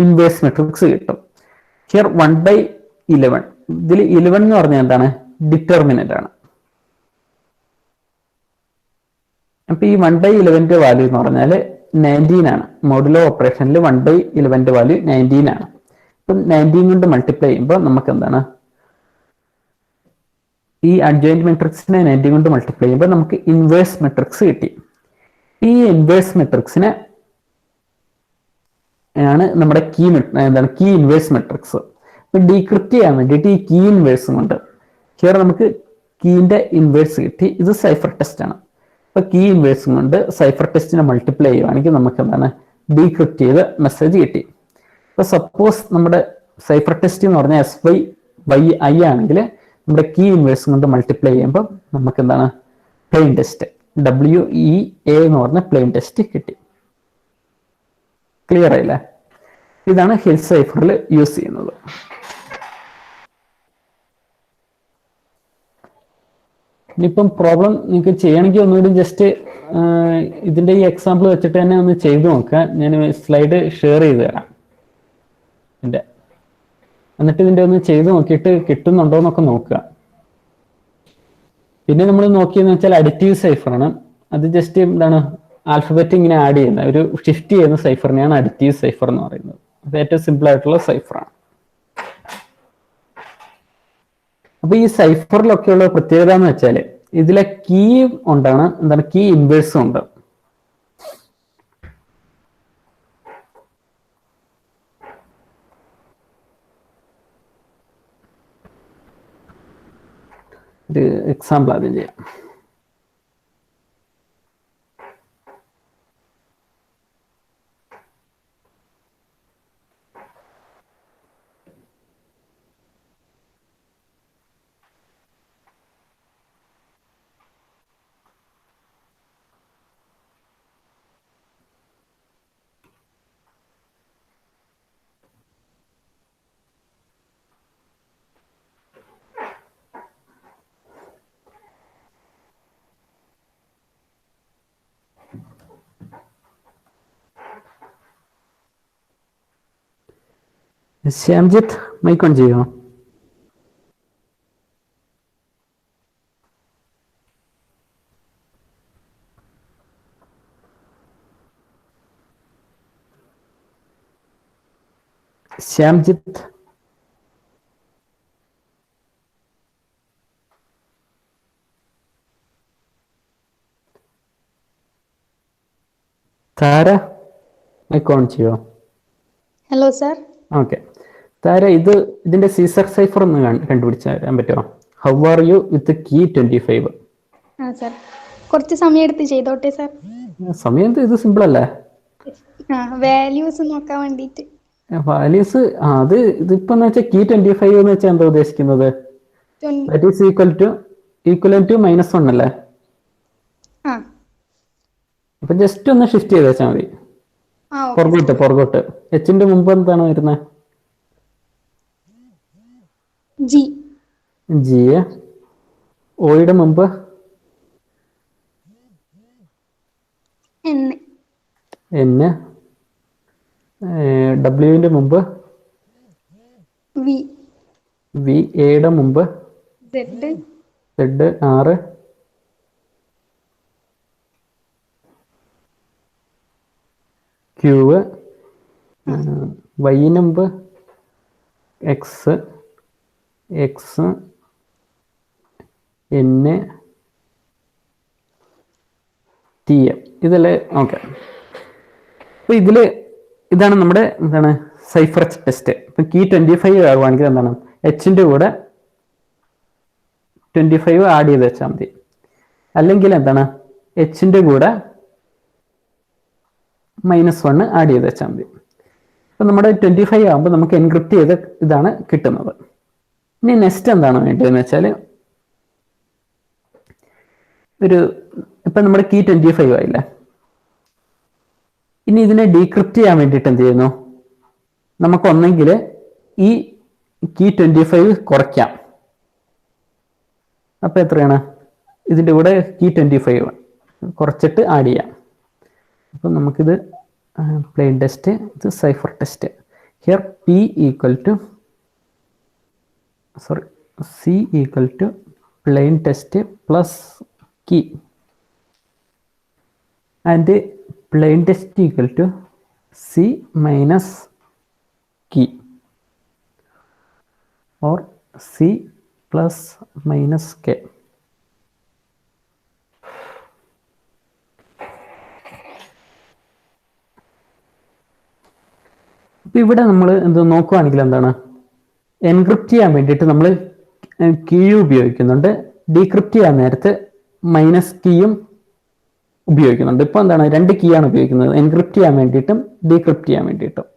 ഇൻവേഴ്സ് മെട്രിക്സ് കിട്ടും. ഹിയർ 1/11 ഇതിൽ 11 എന്ന് പറഞ്ഞാൽ എന്താണ് ഡിറ്റർമിനന്റ് ആണ്. അപ്പൊ ഈ 1/11 വാല്യൂ എന്ന് പറഞ്ഞാൽ 19 ആണ്. മോഡുലോ ഓപ്പറേഷനിൽ 1/11 വാല്യൂ 19 ആണ്. ഇപ്പൊ 19 കൊണ്ട് മൾട്ടിപ്ലൈ ചെയ്യുമ്പോൾ നമുക്ക് എന്താണ് ഈ അഡ്ജോയിന്റ് മെട്രിക്സിനെ 19 കൊണ്ട് മൾട്ടിപ്ലൈ ചെയ്യുമ്പോൾ നമുക്ക് ഇൻവേഴ്സ് മെട്രിക്സ് കിട്ടി. ഈ ഇൻവേഴ്സ് മെട്രിക്സിനെ ആണ് നമ്മുടെ കീ ഇൻവേഴ്സ് മെട്രിക്സ്. ഇപ്പൊ ഡീക്രിപ്റ്റ് ചെയ്യാൻ വേണ്ടിയിട്ട് ഈ കീ ഇൻവേഴ്സും കൊണ്ട് ഹിയർ നമുക്ക് കീന്റെ ഇൻവേഴ്സ് കിട്ടി. ഇത് സൈഫർ ടെസ്റ്റ് ആണ്. ഇപ്പൊ കീ ഇൻവേഴ്സും കൊണ്ട് സൈഫർ ടെസ്റ്റിനെ മൾട്ടിപ്ലൈ ചെയ്യുവാണെങ്കിൽ നമുക്ക് എന്താണ് ഡീക്രിപ്റ്റ് ചെയ്ത് മെസ്സേജ് കിട്ടി. ഇപ്പൊ സപ്പോസ് നമ്മുടെ സൈഫർ ടെസ്റ്റ് എന്ന് പറഞ്ഞാൽ SY ആണെങ്കിൽ നമ്മുടെ കീ ഇൻവേഴ്സും കൊണ്ട് മൾട്ടിപ്ലൈ ചെയ്യുമ്പോൾ നമുക്ക് എന്താണ് പ്ലെയിൻ ടെസ്റ്റ് WEA എന്ന് പറഞ്ഞ പ്ലെയിൻ ടെസ്റ്റ് കിട്ടി. ക്ലിയർ ആയില്ലേ? ഇതാണ് ഹിൽ സൈഫറിൽ യൂസ് ചെയ്യുന്നത്. ഇനിയിപ്പം പ്രോബ്ലം നിങ്ങൾക്ക് ചെയ്യണമെങ്കിൽ ഒന്നുകൂടി ജസ്റ്റ് ഇതിന്റെ ഈ എക്സാമ്പിൾ വെച്ചിട്ട് തന്നെ ഒന്ന് ചെയ്തു നോക്കുക. ഞാൻ സ്ലൈഡ് ഷെയർ ചെയ്ത് തരാം എന്നിട്ട് ഇതിന്റെ ഒന്ന് ചെയ്ത് നോക്കിയിട്ട് കിട്ടുന്നുണ്ടോ എന്നൊക്കെ നോക്കുക. പിന്നെ നമ്മൾ നോക്കിയെന്ന് വെച്ചാൽ അഡിറ്റീവ് സൈഫറാണ്. അത് ജസ്റ്റ് എന്താണ് ആൽഫബറ്റ് ഇങ്ങനെ ആഡ് ചെയ്യുന്ന ഒരു ഷിഫ്റ്റ് ചെയ്യുന്ന സൈഫറിനെയാണ് അഡിറ്റീവ് സൈഫർ എന്ന് പറയുന്നത്. അത് ഏറ്റവും സിമ്പിൾ ആയിട്ടുള്ള സൈഫറാണ്. അപ്പൊ ഈ സൈഫറിലൊക്കെയുള്ള പ്രത്യേകത എന്ന് വെച്ചാല് ഇതിലെ കീ ഉണ്ടാണ് എന്താണ് കീ ഇൻവേഴ്സും ഉണ്ട്. ഒരു എക്സാമ്പിൾ ആദ്യം ചെയ്യാം. ശ്യാംജിത്ത് മൈക്ക് ഓൺ ചെയ്യോ? ശ്യാംജിത്ത് താര മൈക്ക് ഓൺ ചെയ്യോ? Hello sir. ഓക്കെ താര, ഇതിന്റെ സീസർ സൈഫർ ഒന്ന് കണ്ടുപിടിച്ചാൻ പറ്റുമോ? How are you with key 25? ആ സർ, കുറച്ച് സമയം എടുത്ത് ചെയ്തോട്ടെ സർ. സമയം ഇത് സിമ്പിൾ അല്ലേ? വാല്യൂസ് നോക്കാൻ വേണ്ടിട്ട്. വാല്യൂസ് അത് ഇതിപ്പോ കീ 25 എന്ന് വെച്ചാൽ എന്താ ഉദ്ദേശിക്കുന്നത്? ദാറ്റ് ഈസ് ഈക്വൽ ടു -1 അല്ലേ? അപ്പൊ ജസ്റ്റ് ഒന്ന് ഷിഫ്റ്റ് ചെയ്ത് വെച്ചാൽ മതി. പുറകോട്ട് എച്ചിന്റെ മുമ്പ് എന്താണ് വരുന്നത്? ജി. ഓയുടെ മുമ്പ് എൻ. ഡബ്ല്യുവിന്റെ മുമ്പ് വി. എയുടെ മുമ്പ് Z 6, Q, Y മുമ്പ് X, N, T. ഇതല്ലേ? ഓക്കെ. അപ്പൊ ഇതില് ഇതാണ് നമ്മുടെ എന്താണ് സൈഫർ ടെസ്റ്റ്. ഇപ്പൊ കീ 25 ആകുവാണെങ്കിൽ എന്താണ് Hന്റെ കൂടെ 25 ആഡ് ചെയ്ത് വെച്ചാൽ മതി. അല്ലെങ്കിൽ എന്താണ് Hന്റെ കൂടെ -1 ആഡ് ചെയ്ത് വെച്ചാൽ മതി. അപ്പൊ നമ്മുടെ 25 ആകുമ്പോൾ നമുക്ക് എൻക്രിപ്റ്റ് ചെയ്ത് ഇതാണ് കിട്ടുന്നത്. ഇനി നെക്സ്റ്റ് എന്താണ് വേണ്ടതെന്ന് വെച്ചാൽ ഇപ്പൊ നമ്മുടെ കീ 25 ആയില്ലേ. ഇനി ഇതിനെ ഡീക്രിപ്റ്റ് ചെയ്യാൻ വേണ്ടിയിട്ട് എന്ത് ചെയ്യുന്നു? നമുക്ക് ഒന്നെങ്കിൽ ഈ കീ 25 കുറയ്ക്കാം. അപ്പൊ എത്രയാണ്? ഇതിന്റെ കൂടെ കീ 25 കുറച്ചിട്ട് ആഡ് ചെയ്യാം. അപ്പൊ നമുക്കിത് പ്ലെയിൻ ടെസ്റ്റ്, ഇത് cipher test. Here C equal to plain text plus key and plain text equal to C minus key or C plus minus K. അപ്പൊ ഇവിടെ നമ്മൾ എന്ത് നോക്കുകയാണെങ്കിൽ എന്താണ് എൻക്രിപ്റ്റ് ചെയ്യാൻ വേണ്ടിയിട്ട് നമ്മൾ കീ ഉപയോഗിക്കുന്നുണ്ട്. ഡീക്രിപ്റ്റ് ചെയ്യാൻ നേരത്ത് മൈനസ് കീയും ഉപയോഗിക്കുന്നുണ്ട്. ഇപ്പൊ എന്താണ് രണ്ട് കീ ആണ് ഉപയോഗിക്കുന്നത്, എൻക്രിപ്റ്റ് ചെയ്യാൻ വേണ്ടിയിട്ടും ഡീക്രിപ്റ്റ് ചെയ്യാൻ വേണ്ടിയിട്ടും.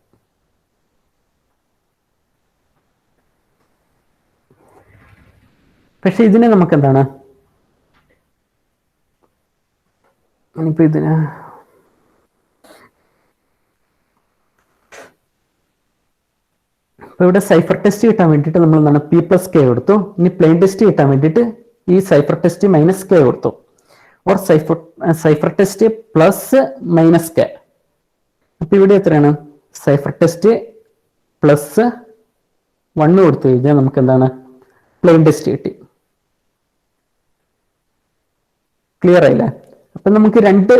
പക്ഷെ ഇതിനെ നമുക്ക് എന്താണ് ഇനിയിപ്പോ ഇതിന് ഇവിടെ സൈഫർ ടെസ്റ്റ് കിട്ടാൻ വേണ്ടിയിട്ട് നമ്മൾ എന്താണ് P+K കൊടുത്തു. ഇനി പ്ലെയിൻ ടെസ്റ്റ് കിട്ടാൻ വേണ്ടിയിട്ട് ഈ സൈഫർ ടെസ്റ്റ് -K കൊടുത്തു. Or cipher test plus -K. അപ്പൊ ഇവിടെ എത്രയാണ്? സൈഫർ ടെസ്റ്റ് പ്ലസ് 1 കൊടുത്തു കഴിഞ്ഞാൽ നമുക്ക് എന്താണ് പ്ലെയിൻ ടെസ്റ്റ് കിട്ടി. ക്ലിയർ ആയില്ലേ? അപ്പൊ നമുക്ക് രണ്ട്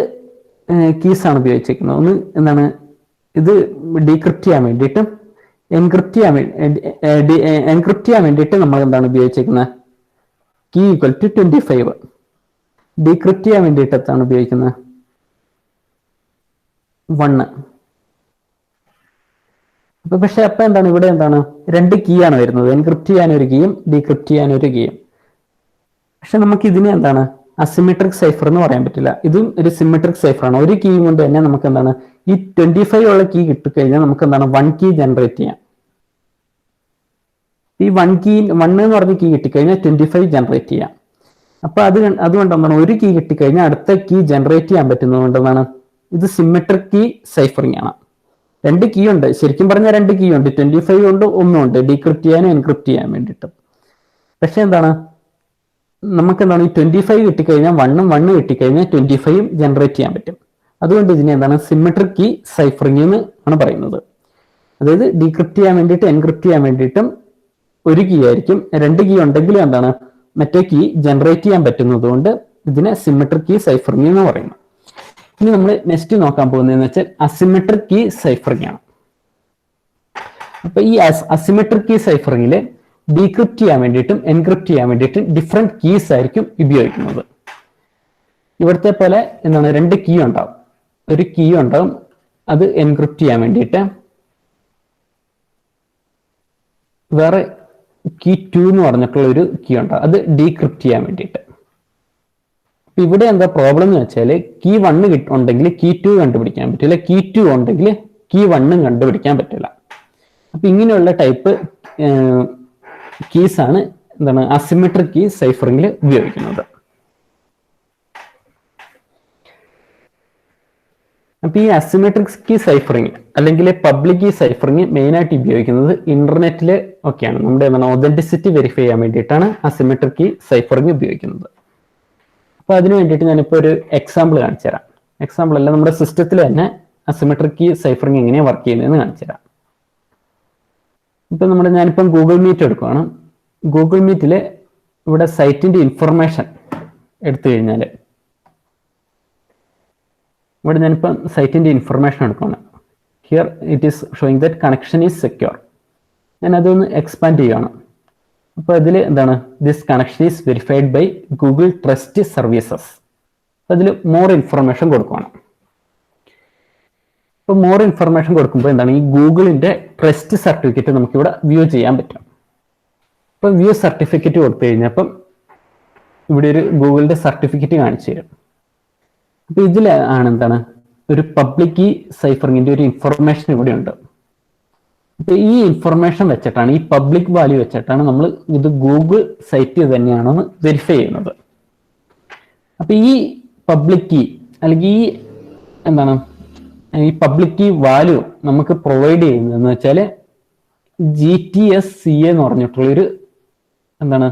കീസ് ആണ് ഉപയോഗിച്ചിരിക്കുന്നത്. ഒന്ന് എന്താണ് ഇത് ഡീക്രിപ്റ്റ് ചെയ്യാൻ വേണ്ടിയിട്ടും എൻക്രിപ്റ്റ് ചെയ്യാൻ വേണ്ടിയിട്ട് നമ്മൾ എന്താണ് ഉപയോഗിച്ചിരിക്കുന്നത് കീ ഈക്വൽ ടു 25. ഡീക്രിപ്റ്റ് ചെയ്യാൻ വേണ്ടിയിട്ട് എത്താണ് ഉപയോഗിക്കുന്നത് 1. പക്ഷെ അപ്പൊ എന്താണ് ഇവിടെ എന്താണ് രണ്ട് കീ ആണ് വരുന്നത്, എൻക്രിപ്റ്റ് ചെയ്യാൻ ഒരു കീയും ഡീക്രിപ്റ്റ് ചെയ്യാൻ ഒരു കീയും. പക്ഷെ നമുക്ക് ഇതിനെ എന്താണ് അസിമെട്രിക് സൈഫർ എന്ന് പറയാൻ പറ്റില്ല. ഇതും ഒരു സിമെട്രിക് സൈഫർ ആണ്. ഒരു കീ കൊണ്ട് തന്നെ നമുക്ക് എന്താണ് ഈ 25 ഉള്ള കീ കിട്ടിക്കഴിഞ്ഞാൽ നമുക്ക് എന്താണ് 1 കീ ജനറേറ്റ് ചെയ്യാം. ഈ 1 എന്ന് പറഞ്ഞ കീ കിട്ടിക്കഴിഞ്ഞാൽ 25 ജനറേറ്റ് ചെയ്യാം. അപ്പൊ അതുകൊണ്ട് എന്താണ് ഒരു കീ കിട്ടിക്കഴിഞ്ഞാൽ അടുത്ത കീ ജനറേറ്റ് ചെയ്യാൻ പറ്റുന്നത് കൊണ്ട് എന്താണ് ഇത് സിമെട്രിക് കീ സൈഫറിങ് ആണ്. രണ്ട് കീ ഉണ്ട്, ശരിക്കും പറഞ്ഞാൽ രണ്ട് കീ ഉണ്ട്, 25 ഉണ്ട്, ഒന്നുണ്ട് ഡീക്രിപ്റ്റ് ചെയ്യാനും എൻക്രിപ്റ്റ് ചെയ്യാൻ വേണ്ടിയിട്ട്. പക്ഷെ എന്താണ് നമുക്ക് എന്താണ് ഈ 25 കിട്ടിക്കഴിഞ്ഞാൽ 1 കിട്ടിക്കഴിഞ്ഞാൽ 25 ജനറേറ്റ് ചെയ്യാൻ പറ്റും. അതുകൊണ്ട് ഇതിനെ എന്താണ് സിമെട്രിക് കീ സൈഫറിങ് എന്ന് ആണ് പറയുന്നത്. അതായത് ഡീക്രിപ്റ്റ് ചെയ്യാൻ വേണ്ടിയിട്ട് എൻക്രിപ്റ്റ് ചെയ്യാൻ വേണ്ടിയിട്ടും ഒരു കീ ആയിരിക്കും, രണ്ട് കീ ഉണ്ടെങ്കിലും എന്താണ് മറ്റേ കീ ജനറേറ്റ് ചെയ്യാൻ പറ്റുന്നത് കൊണ്ട് ഇതിനെ സിമെട്രിക് കീ സൈഫറിങ് എന്ന് പറയുന്നു. ഇനി നമ്മൾ നെക്സ്റ്റ് നോക്കാൻ പോകുന്നതെന്ന് വെച്ചാൽ അസിമെട്രിക് കീ സൈഫറിങ് ആണ്. അപ്പൊ ഈ അസിമെട്രിക് കീ സൈഫറിങ്ങില് ഡീക്രിപ്റ്റ് ചെയ്യാൻ വേണ്ടിയിട്ടും എൻക്രിപ്റ്റ് ചെയ്യാൻ വേണ്ടിയിട്ടും ഡിഫറെന്റ് കീസ് ആയിരിക്കും ഉപയോഗിക്കുന്നത്. ഇവിടുത്തെ പോലെ എന്താണ് രണ്ട് കീ ഉണ്ടാവും, ഒരു കീ ഉണ്ടാവും അത് എൻക്രിപ്റ്റ് ചെയ്യാൻ വേണ്ടിയിട്ട്, വേറെ കീ 2 എന്ന് പറഞ്ഞിട്ടുള്ള ഒരു കീ ഉണ്ടാവും അത് ഡീക്രിപ്റ്റ് ചെയ്യാൻ വേണ്ടിയിട്ട്. അപ്പൊ ഇവിടെ എന്താ പ്രോബ്ലം എന്ന് വെച്ചാൽ കീ 1 ഉണ്ടെങ്കിൽ കീ 2 കണ്ടുപിടിക്കാൻ പറ്റില്ല, കീ 2 ഉണ്ടെങ്കിൽ കീ 1 കണ്ടുപിടിക്കാൻ പറ്റില്ല. അപ്പൊ ഇങ്ങനെയുള്ള ടൈപ്പ് കീസ് ആണ് എന്താണ് അസിമെട്രിക് കീ സൈഫറിംഗിൽ ഉപയോഗിക്കുന്നത്. അപ്പൊ ഈ അസിമെട്രിക് കീ സൈഫറിംഗ് അല്ലെങ്കിൽ പബ്ലിക് കീ സൈഫറിംഗ് മെയിൻ ആയിട്ട് ഉപയോഗിക്കുന്നത് ഇന്റർനെറ്റില് ഒക്കെയാണ്. നമ്മുടെ എന്താണ് ഒതന്റിസിറ്റി വെരിഫൈ ചെയ്യാൻ വേണ്ടിയിട്ടാണ് അസിമെട്രിക് കീ സൈഫറിംഗ് ഉപയോഗിക്കുന്നത്. അപ്പൊ അതിന് വേണ്ടിയിട്ട് ഞാനിപ്പോൾ ഒരു എക്സാമ്പിൾ കാണിച്ചു തരാം. എക്സാമ്പിൾ അല്ല, നമ്മുടെ സിസ്റ്റത്തിൽ തന്നെ അസിമെട്രിക് കീ സൈഫറിംഗ് എങ്ങനെയാണ് വർക്ക് ചെയ്യുന്നതെന്ന് കാണിച്ചു തരാം. ഇപ്പൊ ഞാനിപ്പം ഗൂഗിൾ മീറ്റ് എടുക്കുകയാണ്. ഗൂഗിൾ മീറ്റില് ഇവിടെ സൈറ്റിന്റെ ഇൻഫർമേഷൻ എടുത്തു കഴിഞ്ഞാൽ ഇവിടെ ഞാനിപ്പം സൈറ്റിന്റെ ഇൻഫർമേഷൻ എടുക്കുകയാണ്. Here it is showing that connection is secure. ഞാൻ അതൊന്ന് എക്സ്പാൻഡ് ചെയ്യുകയാണ്. അപ്പോൾ ഇതിൽ എന്താണ്, this connection is verified by Google Trust Services. അതിൽ മോർ ഇൻഫർമേഷൻ കൊടുക്കുകയാണ്. ഇപ്പോൾ മോർ ഇൻഫർമേഷൻ കൊടുക്കുമ്പോൾ എന്താണ്, ഈ ഗൂഗിളിന്റെ ട്രസ്റ്റ് സർട്ടിഫിക്കറ്റ് നമുക്കിവിടെ വ്യൂ ചെയ്യാൻ പറ്റും. ഇപ്പം വ്യൂ സർട്ടിഫിക്കറ്റ് കൊടുത്തു കഴിഞ്ഞപ്പം ഇവിടെ ഒരു ഗൂഗിളിന്റെ സർട്ടിഫിക്കറ്റ് കാണിച്ചു തരും. അപ്പൊ ഇതിലാണ് എന്താണ്, ഒരു പബ്ലിക് കീ സൈഫറിങ്ങിന്റെ ഒരു ഇൻഫർമേഷൻ ഇവിടെ ഉണ്ട്. അപ്പൊ ഈ ഇൻഫർമേഷൻ വെച്ചിട്ടാണ്, ഈ പബ്ലിക് വാല്യൂ വെച്ചിട്ടാണ് നമ്മൾ ഇത് ഗൂഗിൾ സൈറ്റ് തന്നെയാണെന്ന് വെരിഫൈ ചെയ്യുന്നത്. അപ്പൊ ഈ പബ്ലിക് കീ അല്ലെങ്കിൽ ഈ എന്താണ്, ഈ പബ്ലിക് കീ വാല്യൂ നമുക്ക് പ്രൊവൈഡ് ചെയ്യുന്നതെന്ന് വെച്ചാൽ GTS-CA എന്ന് പറഞ്ഞിട്ടുള്ളൊരു എന്താണ്,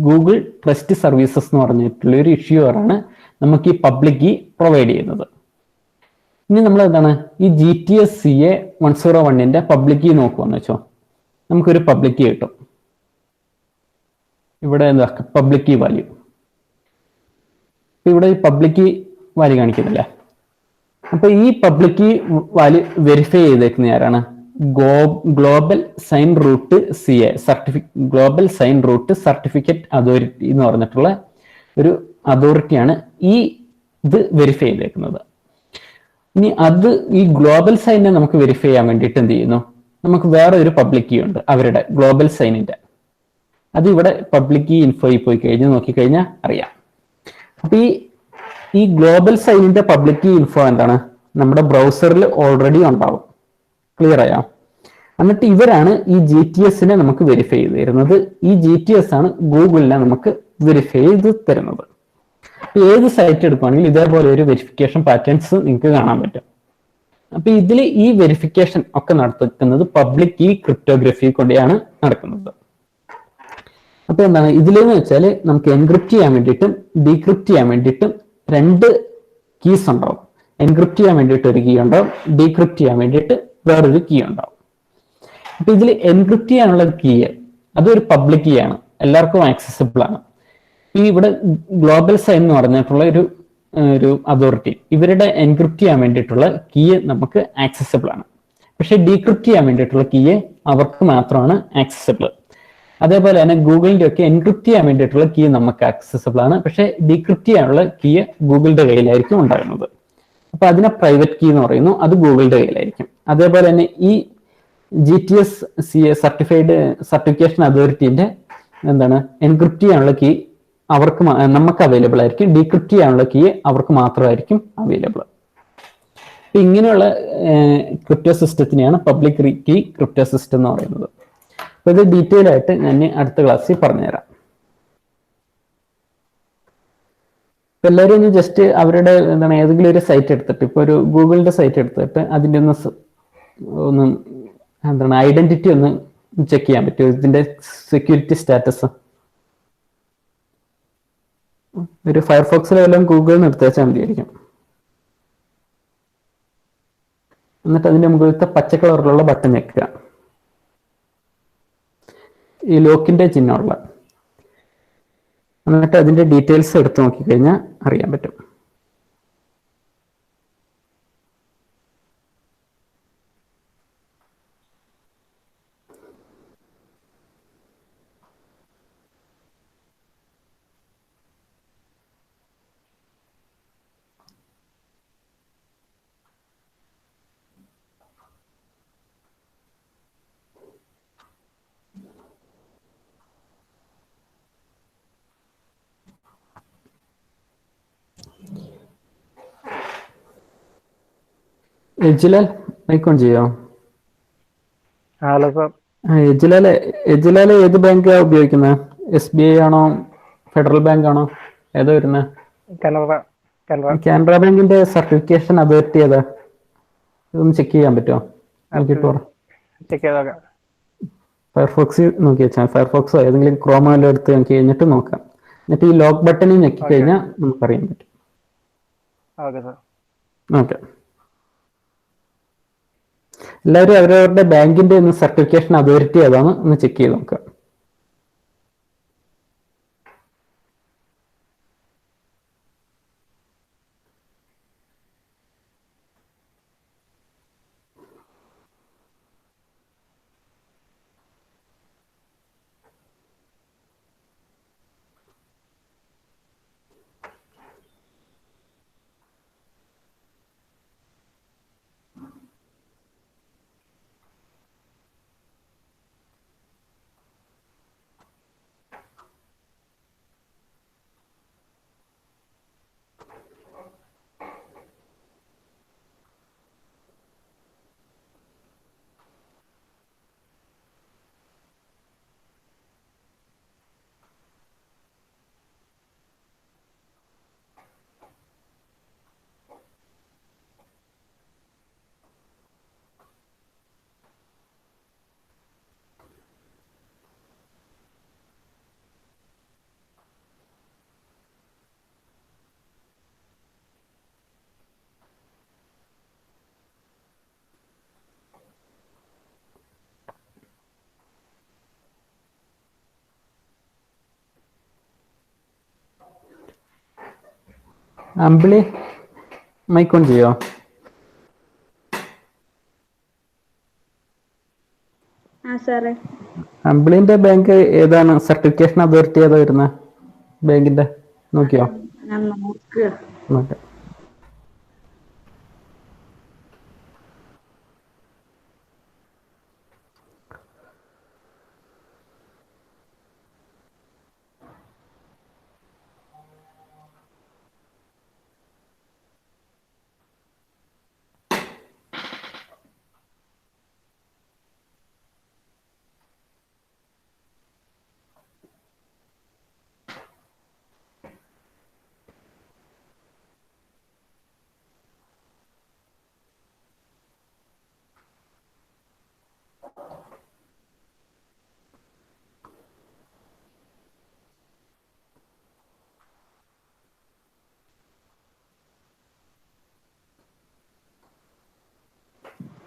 ഗൂഗിൾ ട്രസ്റ്റ് സർവീസസ് എന്ന് പറഞ്ഞിട്ടുള്ള ഒരു ഇഷ്യൂറാണ് നമുക്ക് ഈ പബ്ലിക് കീ പ്രൊവൈഡ് ചെയ്യുന്നത്. ഇനി നമ്മൾ എന്താണ്, ഈ GTS-CA 101ന്റെ പബ്ലിക് കീ നോക്കുമെന്ന് വെച്ചോ, നമുക്കൊരു പബ്ലിക് കീ കിട്ടും. ഇവിടെ എന്താ പബ്ലിക് കീ വാല്യൂ, ഇവിടെ ഈ പബ്ലിക് കീ വാല്യൂ കാണിക്കുന്നില്ല. അപ്പൊ ഈ പബ്ലിക് കീ വാല്യൂ വെരിഫൈ ചെയ്തേക്കുന്ന ആരാണ്, global sign root CA global sign root certificate authority എന്ന് പറഞ്ഞിട്ടുള്ള ഒരു അതോറിറ്റിയാണ് ഈ ഇത് വെരിഫൈ ചെയ്തേക്കുന്നത്. ഇനി അത് ഈ ഗ്ലോബൽ സൈനെ നമുക്ക് വെരിഫൈ ചെയ്യാൻ വേണ്ടിയിട്ട് എന്ത് ചെയ്യുന്നു, നമുക്ക് വേറെ ഒരു പബ്ലിക് കീ ഉണ്ട് അവരുടെ ഗ്ലോബൽ സൈനിന്റെ. അത് ഇവിടെ പബ്ലിക് കീ ഇൻഫോയിൽ പോയി കഴിഞ്ഞ് നോക്കിക്കഴിഞ്ഞാൽ അറിയാം. അപ്പൊ ഈ ഗ്ലോബൽ സൈനിന്റെ പബ്ലിക് കീ ഇൻഫോ എന്താണ്, നമ്മുടെ ബ്രൗസറിൽ ഓൾറെഡി ഉണ്ടാവും. ക്ലിയർ ആയോ? എന്നിട്ട് ഇവരാണ് ഈ GTS-നെ നമുക്ക് വെരിഫൈ ചെയ്ത് തരുന്നത്. ഈ GTS ആണ് ഗൂഗിളിനെ നമുക്ക് വെരിഫൈ ചെയ്ത് തരുന്നത്. ഏത് സൈറ്റ് എടുക്കുകയാണെങ്കിൽ ഇതേപോലെ ഒരു വെരിഫിക്കേഷൻ പാറ്റേൺസ് നിങ്ങൾക്ക് കാണാൻ പറ്റും. അപ്പൊ ഇതിൽ ഈ വെരിഫിക്കേഷൻ ഒക്കെ നടത്തുന്നത് പബ്ലിക് കീ ക്രിപ്റ്റോഗ്രഫി കൊണ്ടാണ് നടക്കുന്നത്. അപ്പൊ എന്താണ് ഇതിലെന്ന് വെച്ചാൽ നമുക്ക് എൻക്രിപ്റ്റ് ചെയ്യാൻ വേണ്ടിയിട്ടും ഡീക്രിപ്റ്റ് ചെയ്യാൻ വേണ്ടിയിട്ടും രണ്ട് കീസ് ഉണ്ടാവും. എൻക്രിപ്റ്റ് ചെയ്യാൻ വേണ്ടിയിട്ട് ഒരു കീ ഉണ്ടാവും, ഡീക്രിപ്റ്റ് ചെയ്യാൻ വേണ്ടിയിട്ട് വേറൊരു കീ ഉണ്ടാവും. അപ്പൊ ഇതിൽ എൻക്രിപ്റ്റ് ചെയ്യാനുള്ള കീ അതൊരു പബ്ലിക് കീ ആണ്, എല്ലാവർക്കും ആക്സസിബിൾ ആണ്. ഈ ഇവിടെ ഗ്ലോബൽ സൈൻ എന്ന് പറഞ്ഞിട്ടുള്ള ഒരു അതോറിറ്റി, ഇവരുടെ എൻക്രിപ്റ്റ് ചെയ്യാൻ വേണ്ടിയിട്ടുള്ള കീ നമുക്ക് ആക്സസിബിൾ ആണ്. പക്ഷെ ഡീക്രിപ്റ്റ് ചെയ്യാൻ വേണ്ടിയിട്ടുള്ള കീ അവർക്ക് മാത്രമാണ് ആക്സസിബിൾ. അതേപോലെ തന്നെ ഗൂഗിളിന്റെ ഒക്കെ എൻക്രിപ്റ്റ് ചെയ്യാൻ വേണ്ടിയിട്ടുള്ള കീ നമുക്ക് ആക്സസിബിൾ ആണ്. പക്ഷെ ഡീക്രിപ്റ്റ് ചെയ്യാനുള്ള കീ ഗൂഗിളിന്റെ കയ്യിലായിരിക്കും ഉണ്ടാകുന്നത്. അപ്പൊ അതിനെ പ്രൈവറ്റ് കീ എന്ന് പറയുന്നു, അത് ഗൂഗിളിന്റെ കയ്യിലായിരിക്കും. അതേപോലെ തന്നെ ഈ GTS-CA സർട്ടിഫിക്കേഷൻ അതോറിറ്റിന്റെ എന്താണ് എൻക്രിപ്റ്റ് ചെയ്യാനുള്ള കീ അവർക്ക് നമുക്ക് അവൈലബിൾ ആയിരിക്കും, ഡീക്രിപ്റ്റ് ചെയ്യാനുള്ള കീ അവർക്ക് മാത്രമായിരിക്കും അവൈലബിൾ. അപ്പൊ ഇങ്ങനെയുള്ള ക്രിപ്റ്റോ സിസ്റ്റത്തിനെയാണ് പബ്ലിക് കീ ക്രിപ്റ്റോ സിസ്റ്റം എന്ന് പറയുന്നത്. അപ്പൊ ഇത് ഡീറ്റെയിൽ ആയിട്ട് ഞാൻ അടുത്ത ക്ലാസ്സിൽ പറഞ്ഞുതരാം. ഇപ്പൊ എല്ലാവരും ഒന്ന് ജസ്റ്റ് അവരുടെ എന്താണ് ഏതെങ്കിലും ഒരു സൈറ്റ് എടുത്തിട്ട്, ഇപ്പൊ ഒരു ഗൂഗിളിന്റെ സൈറ്റ് എടുത്തിട്ട് അതിന്റെ ഒന്ന് എന്താണ് ഐഡന്റിറ്റി ഒന്ന് ചെക്ക് ചെയ്യാൻ പറ്റുമോ, ഇതിന്റെ സെക്യൂരിറ്റി സ്റ്റാറ്റസ്. ഒരു ഫയർഫോക്സിലെ വല്ലതും ഗൂഗിളിൽ എടുത്ത് വെച്ചാൽ മതിയായിരിക്കും. എന്നിട്ട് അതിന്റെ മുകളിലത്തെ പച്ച കളറിലുള്ള ബട്ടൺ ഞെക്കുക, ഈ ലോക്കിന്റെ ചിഹ്നമുള്ള. എന്നിട്ട് അതിന്റെ ഡീറ്റെയിൽസ് എടുത്ത് നോക്കിക്കഴിഞ്ഞാൽ അറിയാൻ പറ്റും. എജിലാൽ മൈക്ക് ഓൺ ചെയ്യോ? Hello sir. എജിലാല് ഏത് ബാങ്കാ ഉപയോഗിക്കുന്നത്? SBI ആണോ ഫെഡറൽ ബാങ്ക് ആണോ ഏതാ വരുന്നത്? കാനറ ബാങ്കിന്റെ സർട്ടിഫിക്കേഷൻ അതോറിറ്റി ഏതാ? ഇതൊന്ന് ചെക്ക് ചെയ്യാൻ പറ്റുമോ? ഫയർഫോക്സ് നോക്കി വെച്ചാൽ ഫയർഫോക്സോ ഏതെങ്കിലും ക്രോമോ എടുത്ത് നോക്കി കഴിഞ്ഞിട്ട് നോക്കാം. എന്നിട്ട് ഈ ലോക്ക് ബട്ടണിൽ ഞെക്കി കഴിഞ്ഞാൽ നമുക്കറിയാൻ പറ്റും. ഓക്കെ, എല്ലാവരും അവരവരുടെ ബാങ്കിന്റെ സർട്ടിഫിക്കേഷൻ അതോറിറ്റി ഏതാണ് ഒന്ന് ചെക്ക് ചെയ്ത് നോക്കാം. അമ്പിളി മൈക്ക് ഓൺ ചെയ്യോ? ആ സാറേ. അമ്പിളിന്റെ ബാങ്ക് ഏതാണ്? സർട്ടിഫിക്കേഷൻ അതോറിറ്റി ഏതാ വരുന്ന ബാങ്കിന്റെ നോക്കിയോ? ഞാൻ നോക്കുക. നോക്കാം.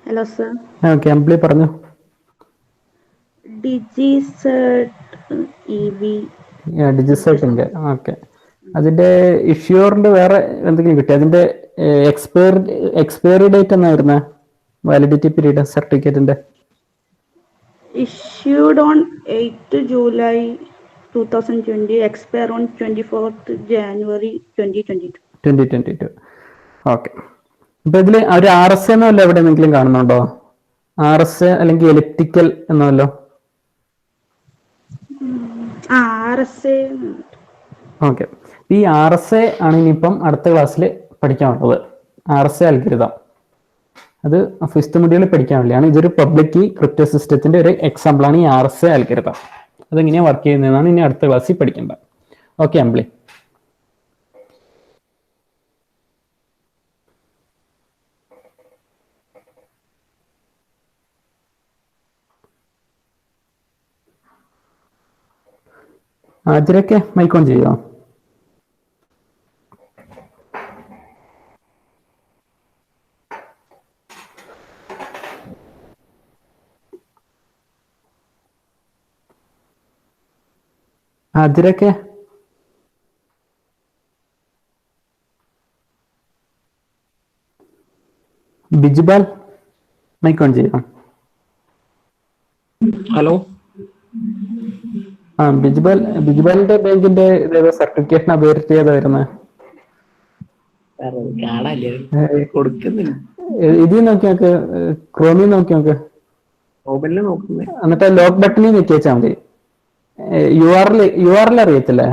Hello sir. ഓക്കെ, അമ്പിളി പറഞ്ഞു. ഡിജിസെറ്റിന്റെ ഓക്കെ. അതിന്റെ ഇഷ്യൂറിന്റെ വേറെ എന്തെങ്കിലും കിട്ടി? അതിന്റെ എക്സ്പയറി ഡേറ്റ് എന്നാ വരുന്നത്? വാലിഡിറ്റി പീരീഡ് സർട്ടിഫിക്കറ്റിന്റെ Issued on 8th July 2020, expire on 24th January 2022. 2022. Okay. അപ്പൊ ഇതില് ഒരു RSA എന്നല്ലോ എവിടെ എന്തെങ്കിലും കാണുന്നുണ്ടോ? RSA അല്ലെങ്കിൽ എലിപ്റ്റിക്കൽ എന്നല്ലോ? RSA. ഓക്കെ. ഈ RSA ആണ് ഇനിയിപ്പം അടുത്ത ക്ലാസ്സിൽ പഠിക്കാനുള്ളത്. RSA അൽഗോരിതം അത് 5th മൊഡ്യൂളിൽ പഠിക്കാൻ വേണ്ടിയാണ്. ഇതൊരു പബ്ലിക് കീ ക്രിപ്റ്റോ സിസ്റ്റത്തിന്റെ ഒരു എക്സാമ്പിൾ ആണ് ഈ RSA അൽഗോരിതം. അതെങ്ങനെയാണ് വർക്ക് ചെയ്യുന്നതെന്നാണ് ഇനി അടുത്ത ക്ലാസ്സിൽ പഠിക്കേണ്ടത്. ഓക്കെ അമ്പിളി. ആതിരൊക്കെ മൈക്ക് ഓൺ ചെയ്യോ? ആതിരൊക്കെ ബിജുബാൽ മൈക്ക് ഓൺ ചെയ്യോ? ഹലോ. ബിജുബാലിന്റെ ബാങ്കിന്റെ സർട്ടിഫിക്കേഷൻ അതോറിറ്റി ഏതാ വരുന്നത്? ഇതിൽ നോക്കി നോക്ക്, ക്രോമിൽ നോക്കി നോക്ക്, എന്നിട്ട് ലോക്ക് ബട്ടണിൽ ഞെക്കി വെച്ചാൽ മതി. URL അറിയത്തില്ലേ?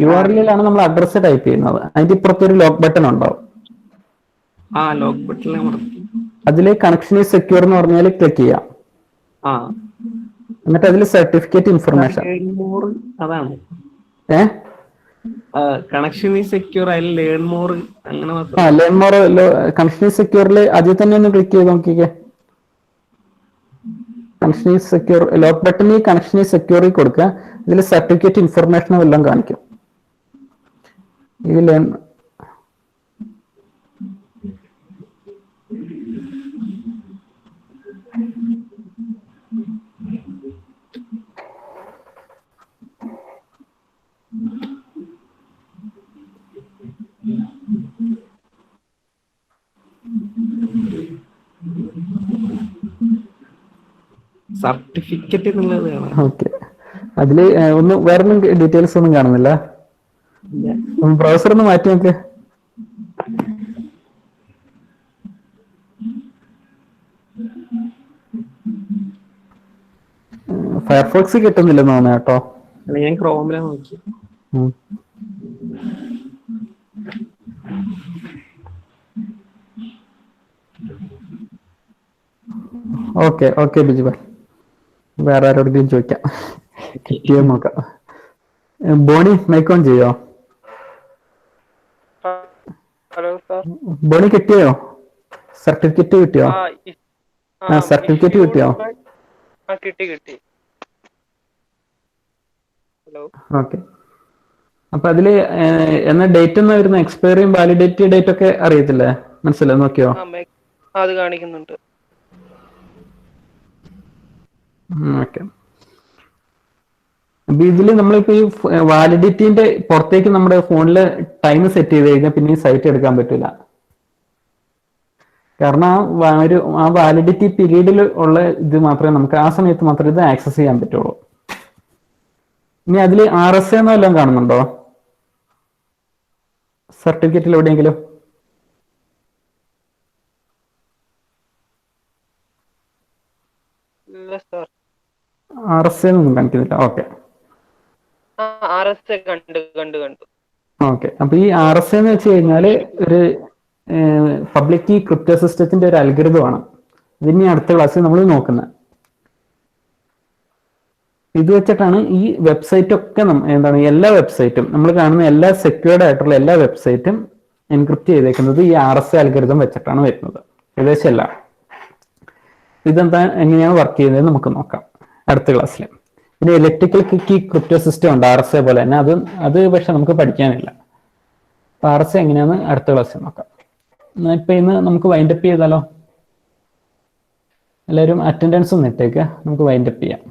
URLിലാണ് നമ്മൾ അഡ്രസ് ടൈപ്പ് ചെയ്യുന്നത്. അതിന്റെ ഇപ്പുറത്ത് ഒരു ലോക്ക് ബട്ടൺ ഉണ്ടാവും. അതില് കണക്ഷൻ ഈസ് സെക്യൂർ എന്ന് പറഞ്ഞാൽ ക്ലിക്ക് ചെയ്യാം. എന്നിട്ട് അതിൽ സർട്ടിഫിക്കറ്റ് ഇൻഫർമേഷൻ അതാണ് കണക്ഷൻ ഈസ് സെക്യൂർ. അതിൽ ലേൺ മോർ അങ്ങനെ ലേൺ മോർ കണക്ഷൻ ഈസ് സെക്യൂറിൽ അതിൽ തന്നെ ഒന്ന് ക്ലിക്ക് ചെയ്ത് നോക്കിക്കേ. കണക്ഷൻ ഈസ് സെക്യൂർ ലോക്ക് ബട്ടണിൽ കണക്ഷൻ ഈസ് സെക്യൂറിൽ കൊടുക്കുക. ഇതിൽ സർട്ടിഫിക്കറ്റ് ഇൻഫർമേഷനും എല്ലാം കാണിക്കും. ഈ ലേൺ സർട്ടിഫിക്കറ്റ് എന്നുള്ളത്. ഓക്കെ. അതില് ഒന്നും വേറൊന്നും ഡീറ്റെയിൽസ് ഒന്നും കാണുന്നില്ല. ബ്രൗസർ ഒന്ന് മാറ്റി നോക്ക്. ഫയർഫോക്സ് കിട്ടുന്നില്ലെന്ന് തോന്നുന്നു കേട്ടോ. ഞാൻ ക്രോമിലാണ് നോക്കി. ഓക്കെ ബിജുബാൽ, വേറെ ആരോടെങ്കിലും ചോദിക്കാം, കിട്ടിയോ നോക്കാം. ബോണി മൈക്ക് ഓൺ ചെയ്യോ? Hello sir. ബോണി കിട്ടിയോ? സർട്ടിഫിക്കറ്റ് കിട്ടിയോ? സർട്ടിഫിക്കറ്റ് കിട്ടിയോ? കിട്ടി. ഹലോ. ഓക്കെ. അപ്പൊ അതില് എന്നാ ഡേറ്റ് എന്നാ വരുന്ന? എക്സ്പയറിയും വാലിഡിറ്റി ഡേറ്റ് ഒക്കെ അറിയത്തില്ലേ? മനസ്സിലായി നോക്കിയോ? അത് കാണിക്കുന്നുണ്ട്. ഓക്കെ. അപ്പൊ ഇതിൽ നമ്മളിപ്പോ ഈ വാലിഡിറ്റിന്റെ പുറത്തേക്ക് നമ്മുടെ ഫോണിൽ ടൈം സെറ്റ് ചെയ്ത് കഴിഞ്ഞാൽ പിന്നെ ഈ സൈറ്റ് എടുക്കാൻ പറ്റില്ല. കാരണം ആ വാലിഡിറ്റി പീരീഡിൽ ഉള്ള ഇത് മാത്രമേ നമുക്ക് ആ സമയത്ത് മാത്രമേ ഇത് ആക്സസ് ചെയ്യാൻ പറ്റുള്ളൂ. ഇനി അതിൽ RSA എന്നോ എല്ലാം കാണുന്നുണ്ടോ സർട്ടിഫിക്കറ്റിൽ എവിടെയെങ്കിലും? ഇല്ല സാർ. RSA ഒന്നും കാണിക്കുന്നില്ല. ഓക്കെ RSA കണ്ടു. ഓക്കെ. അപ്പൊ ഈ RSA എന്ന് വെച്ച് കഴിഞ്ഞാല് ഒരു പബ്ലിക് കീ ക്രിപ്റ്റോ സിസ്റ്റത്തിന്റെ ഒരു അൽഗരിതം ആണ്. ഇതിനി അടുത്ത ക്ലാസ്സിൽ നമ്മൾ നോക്കുന്നത്. ഇത് വെച്ചിട്ടാണ് ഈ വെബ്സൈറ്റ് ഒക്കെ എന്താണ് എല്ലാ വെബ്സൈറ്റും നമ്മൾ കാണുന്ന എല്ലാ സെക്യൂർഡ് ആയിട്ടുള്ള എല്ലാ വെബ്സൈറ്റും എൻക്രിപ്റ്റ് ചെയ്തേക്കുന്നത് ഈ RSA അൽഗരിതം വെച്ചിട്ടാണ് വരുന്നത്. ഏകദേശം എല്ലാം. ഇതെന്താ എങ്ങനെയാണ് വർക്ക് ചെയ്യുന്നത് നമുക്ക് നോക്കാം അടുത്ത ക്ലാസ്സിൽ. പിന്നെ ഇലക്ട്രിക്കൽ കീ ക്രിപ്റ്റോ സിസ്റ്റം ഉണ്ട് RSA പോലെ തന്നെ. അത് പക്ഷെ നമുക്ക് പഠിക്കാനില്ല. അപ്പൊ RSA എങ്ങനെയാന്ന് അടുത്ത ക്ലാസ്സിൽ നോക്കാം. ഇപ്പൊ ഇന്ന് നമുക്ക് വൈൻഡപ്പ് ചെയ്താലോ? എല്ലാവരും അറ്റൻഡൻസ് ഒന്ന് ഇട്ടേക്ക്, നമുക്ക് വൈൻഡപ്പ് ചെയ്യാം.